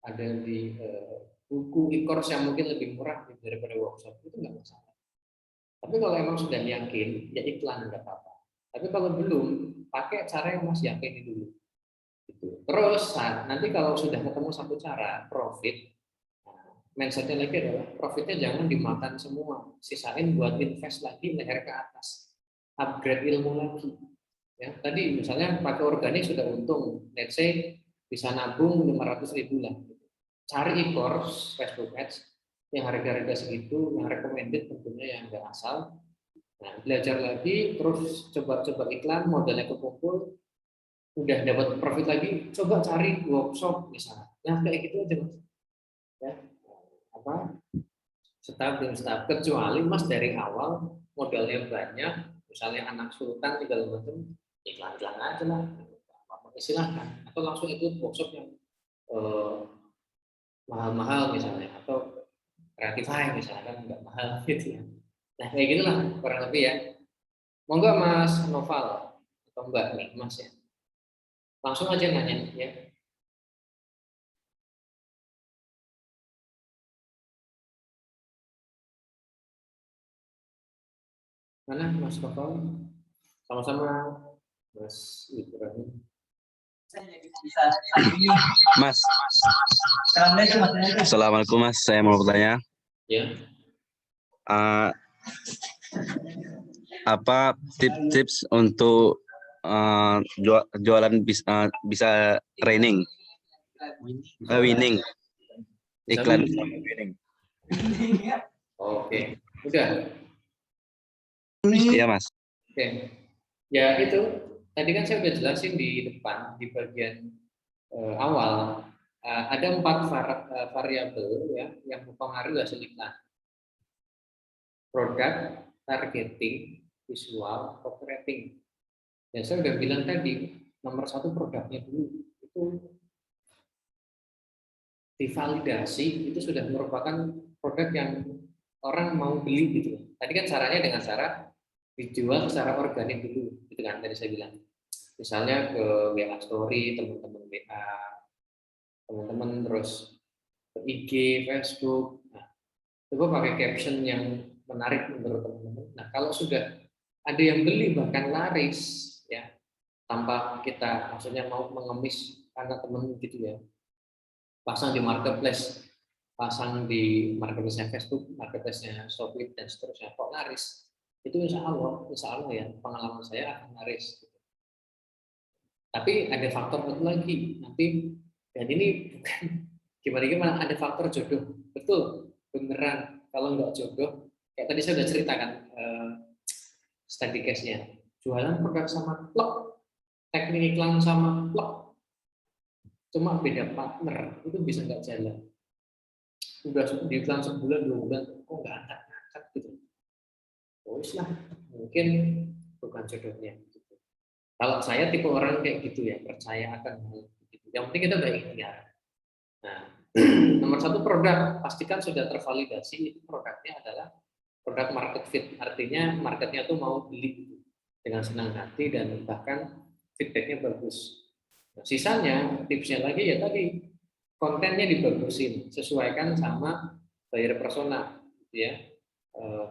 ada di buku e-course yang mungkin lebih murah daripada workshop, itu nggak masalah. Tapi kalau emang sudah yakin, ya iklan nggak apa-apa. Tapi kalau belum, pakai cara yang Mas yakini dulu. Gitu. Terus nanti kalau sudah ketemu satu cara, profit, mindsetnya lagi adalah profitnya jangan dimakan semua, sisain buat invest lagi leher ke atas, upgrade ilmu lagi. Ya, tadi misalnya pakai organik sudah untung, let's say bisa nabung 500.000 lah. Cari e-course Facebook Ads yang harga-harga segitu, yang recommended tentunya yang nggak asal. Nah, belajar lagi, terus coba-coba iklan, modalnya kekumpul, udah dapat profit lagi, coba cari workshop misalnya. Nah, kayak gitu aja Mas. Ya, apa? Step kecuali Mas dari awal modalnya banyak, misalnya anak sultan segala macam, iklan-iklan aja lah, apa silahkan. Atau langsung ikut workshop yang mahal-mahal misalnya, atau Creatify misalnya kan nggak mahal gitu ya. Nah kayak gitulah kurang lebih ya. Monggo Mas Noval atau Mbak nih Mas ya. Langsung aja nanya ya. Mana Mas Noval? Sama-sama Mas Ibrahim. Mas, Assalamualaikum Mas, saya mau bertanya, Ya. Apa tips-tips untuk jualan bisa training, winning, iklan winning? Oke, udah. Iya Mas. Oke, ya itu tadi kan saya udah jelasin di depan di bagian awal ada 4 variabel ya yang mempengaruhi hasil iklan: produk, targeting, visual, copywriting. Dan saya udah bilang tadi nomor 1 produknya dulu itu divalidasi, itu sudah merupakan produk yang orang mau beli gitu. Tadi kan caranya dengan cara dijual secara organik dulu, gitu kan tadi saya bilang. Misalnya ke WA Story, teman-teman WA, teman-teman terus ke IG, Facebook. Nah, coba pakai caption yang menarik menurut teman-teman. Nah, kalau sudah ada yang beli bahkan laris, ya tanpa kita maksudnya mau mengemis karena teman gitu ya, pasang di marketplace, pasang di marketplace Facebook, marketplace-nya Shopee dan seterusnya, kok laris? Itu insya Allah ya pengalaman saya akan laris. Tapi ada faktor satu lagi nanti, dan ini bukan gimana ada faktor jodoh, betul beneran. Kalau nggak jodoh, kayak tadi saya udah ceritakan study case-nya, jualan produk sama plok, teknik iklan sama plok, cuma beda partner, itu bisa nggak jalan. Udah di iklan sebulan 2 bulan, kok nggak angkat gitu. Terus lah, mungkin bukan jodohnya. Kalau saya tipe orang kayak gitu ya, percaya akan hal begitu. Yang penting kita udah ikhtiar. Nah, nomor 1 produk, pastikan sudah tervalidasi itu produknya adalah produk market fit. Artinya marketnya tuh mau beli dengan senang hati dan bahkan feedbacknya bagus. Nah, sisanya tipsnya lagi ya tadi kontennya dibagusin, sesuaikan sama buyer persona, gitu ya.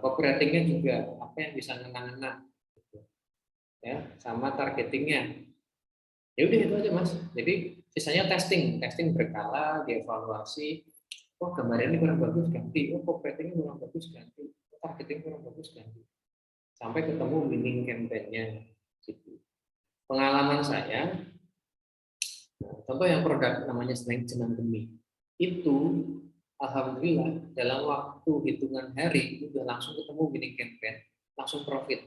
Copywriting-nya juga apa yang bisa ngena-ngena, gitu. Ya, sama targetingnya. Ya udah itu aja Mas. Jadi sisanya testing berkala, dievaluasi. Oh gambar ini kurang bagus ganti, oh copywriting kurang bagus ganti, oh, targeting kurang bagus ganti. Sampai ketemu winning campaign-nya. Gitu. Pengalaman saya, contoh yang produk namanya Jenang Demi, itu alhamdulillah dalam waktu hitungan hari itu udah langsung ketemu winning campaign, langsung profit.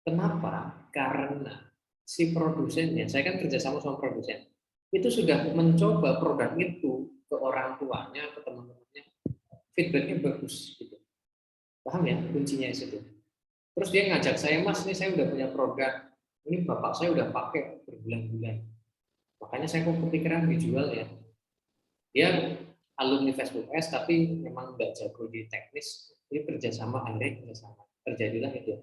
Kenapa? Karena si produsennya, saya kan kerjasama sama produsen, itu sudah mencoba produk itu ke orang tuanya, ke teman-temannya, feedbacknya bagus. Gitu. Paham ya kuncinya di situ. Terus dia ngajak saya, Mas, ini saya udah punya produk, ini bapak saya udah pakai berbulan-bulan. Makanya saya kok kepikiran dijual ya. Dia alumni Facebook S tapi memang nggak jago di teknis. Ini kerjasama, akhirnya kerjasama. Terjadilah itu.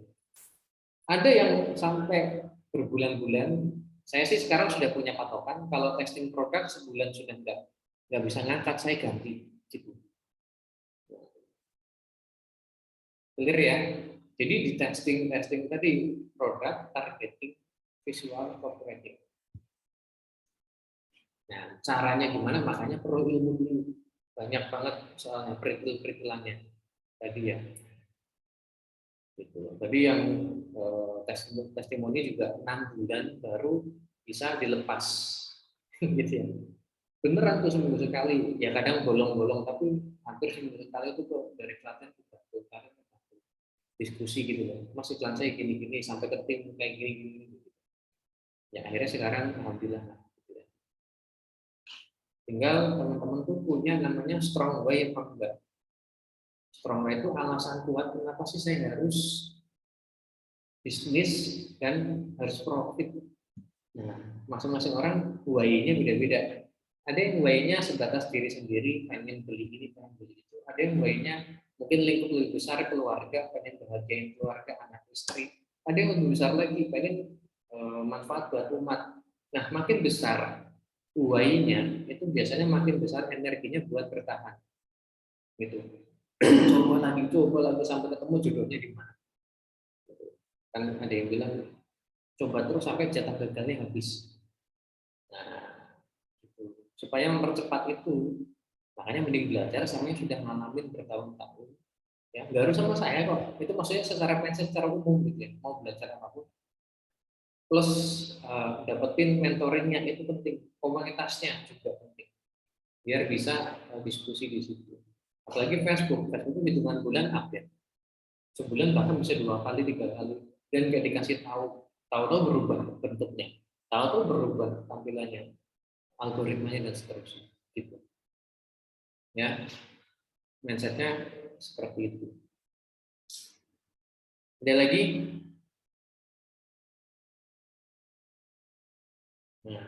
Ada yang sampai berbulan-bulan. Saya sih sekarang sudah punya patokan. Kalau testing produk sebulan sudah nggak bisa ngangkat, saya ganti. Gitu. Clear ya. Jadi di testing tadi produk, targeting, visual, copywriting. Nah, caranya gimana? Makanya perlu ilmu dulu. Banyak banget soalnya peritil-peritilannya tadi ya. Gitu. Tadi yang testimoni juga 6 bulan baru bisa dilepas. Gitu ya. Beneran tuh seminggu sekali. Ya kadang bolong-bolong tapi hampir seminggu sekali itu kok dari pelatihan juga diskusi gitu loh. Mas iklan saya gini-gini sampai ke tim kayak gini-gini. Ya akhirnya sekarang alhamdulillah. Tinggal teman-teman tuh punya namanya strong way apa enggak. Strong way itu alasan kuat kenapa sih saya harus bisnis dan harus profit. Nah, masing-masing orang why-nya beda-beda. Ada yang why-nya sebatas diri sendiri, pengen beli ini, pengen beli itu. Ada yang why-nya mungkin lingkup lebih besar keluarga, pengen bahagiain keluarga, anak istri. Ada yang lebih besar lagi, pengen manfaat buat umat. Nah, makin besar why-nya itu biasanya makin besar energinya buat bertahan. Gitu. coba lagi sampai ketemu jodohnya di mana. Kan ada yang bilang coba terus sampai jatah gagalnya habis. Nah, gitu. Supaya mempercepat itu, makanya mending belajar sama yang sudah ngalamin bertahun-tahun. Ya, nggak harus sama saya kok. Itu maksudnya secara mindset secara umum gitu ya. Mau belajar apapun. Plus dapetin mentoringnya itu penting. Komunitasnya juga penting. Biar bisa diskusi di situ. Apalagi Facebook itu hitungan bulan update. Sebulan bahkan bisa 2 kali, 3 kali. Dan nggak dikasih tahu berubah bentuknya, tahu berubah tampilannya, algoritmanya dan seterusnya. Gitu. Ya, mindsetnya seperti itu. Ada lagi? Nah,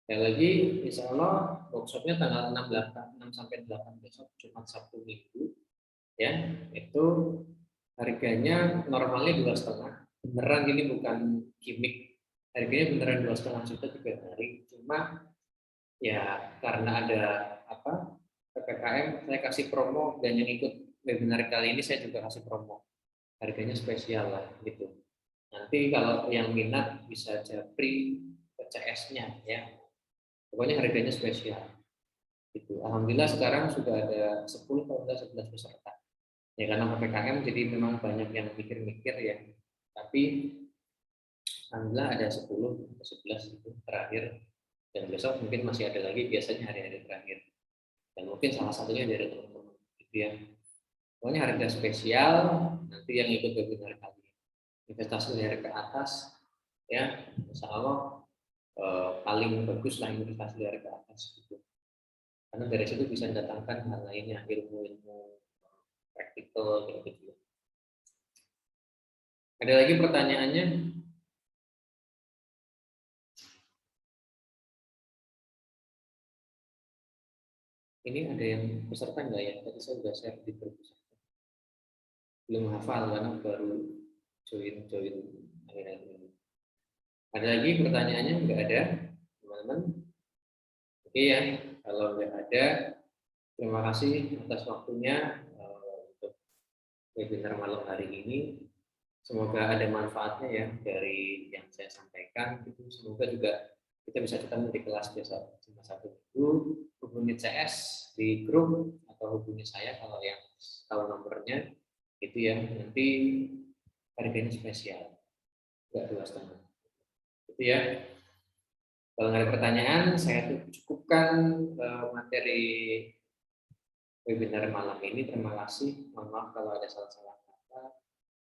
ada lagi, insya Allah workshopnya tanggal 6 sampai 8 besok, Jumat, Sabtu, Minggu. Ya, itu harganya normalnya 2,5. Beneran ini bukan gimmick. Harganya beneran 2,5 juta 3 hari. Cuma ya karena ada apa PPKM saya kasih promo dan yang ikut webinar kali ini saya juga kasih promo. Harganya spesial lah gitu. Nanti kalau yang minat bisa japri ke CS-nya ya. Pokoknya harganya spesial. Gitu. Alhamdulillah sekarang sudah ada 10 atau 11 peserta. Ya karena PPKM jadi memang banyak yang mikir-mikir ya. Tapi alhamdulillah ada 10 atau 11 itu terakhir. Dan besok mungkin masih ada lagi, biasanya hari-hari terakhir. Dan mungkin salah satunya dari teman-teman gitu ya. Pokoknya harga spesial, nanti yang ikut webinar kali ini. Investasi dari ke atas, ya, insya Allah paling bagus lah investasi dari ke atas. Gitu. Karena dari situ bisa datangkan hal lainnya, ilmu-ilmu praktikal, gitu. Ada lagi pertanyaannya? Ini ada yang peserta nggak ya? Tadi saya sudah share di grup. Belum hafal karena baru join akhir-akhir ini. Ada lagi pertanyaannya? Nggak ada, teman-teman? Oke ya, kalau nggak ada, Terima kasih atas waktunya untuk webinar malam hari ini. Semoga ada manfaatnya ya dari yang saya sampaikan. Semoga juga kita bisa ketemu di kelas besok cuma 1 minggu. Hubungi CS di grup atau hubungi saya kalau yang tahu nomornya. Itu ya, nanti harganya spesial, enggak 2,5. Itu ya. Kalau nggak ada pertanyaan, saya cukupkan materi webinar malam ini. Terima kasih. Mohon maaf kalau ada salah-salah kata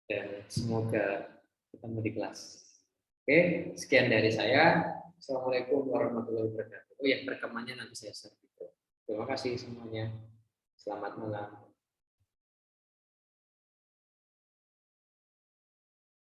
dan semoga ketemu di kelas. Oke, sekian dari saya. Assalamualaikum warahmatullahi wabarakatuh. Oh ya, rekamannya nanti saya share. Terima kasih semuanya. Selamat malam.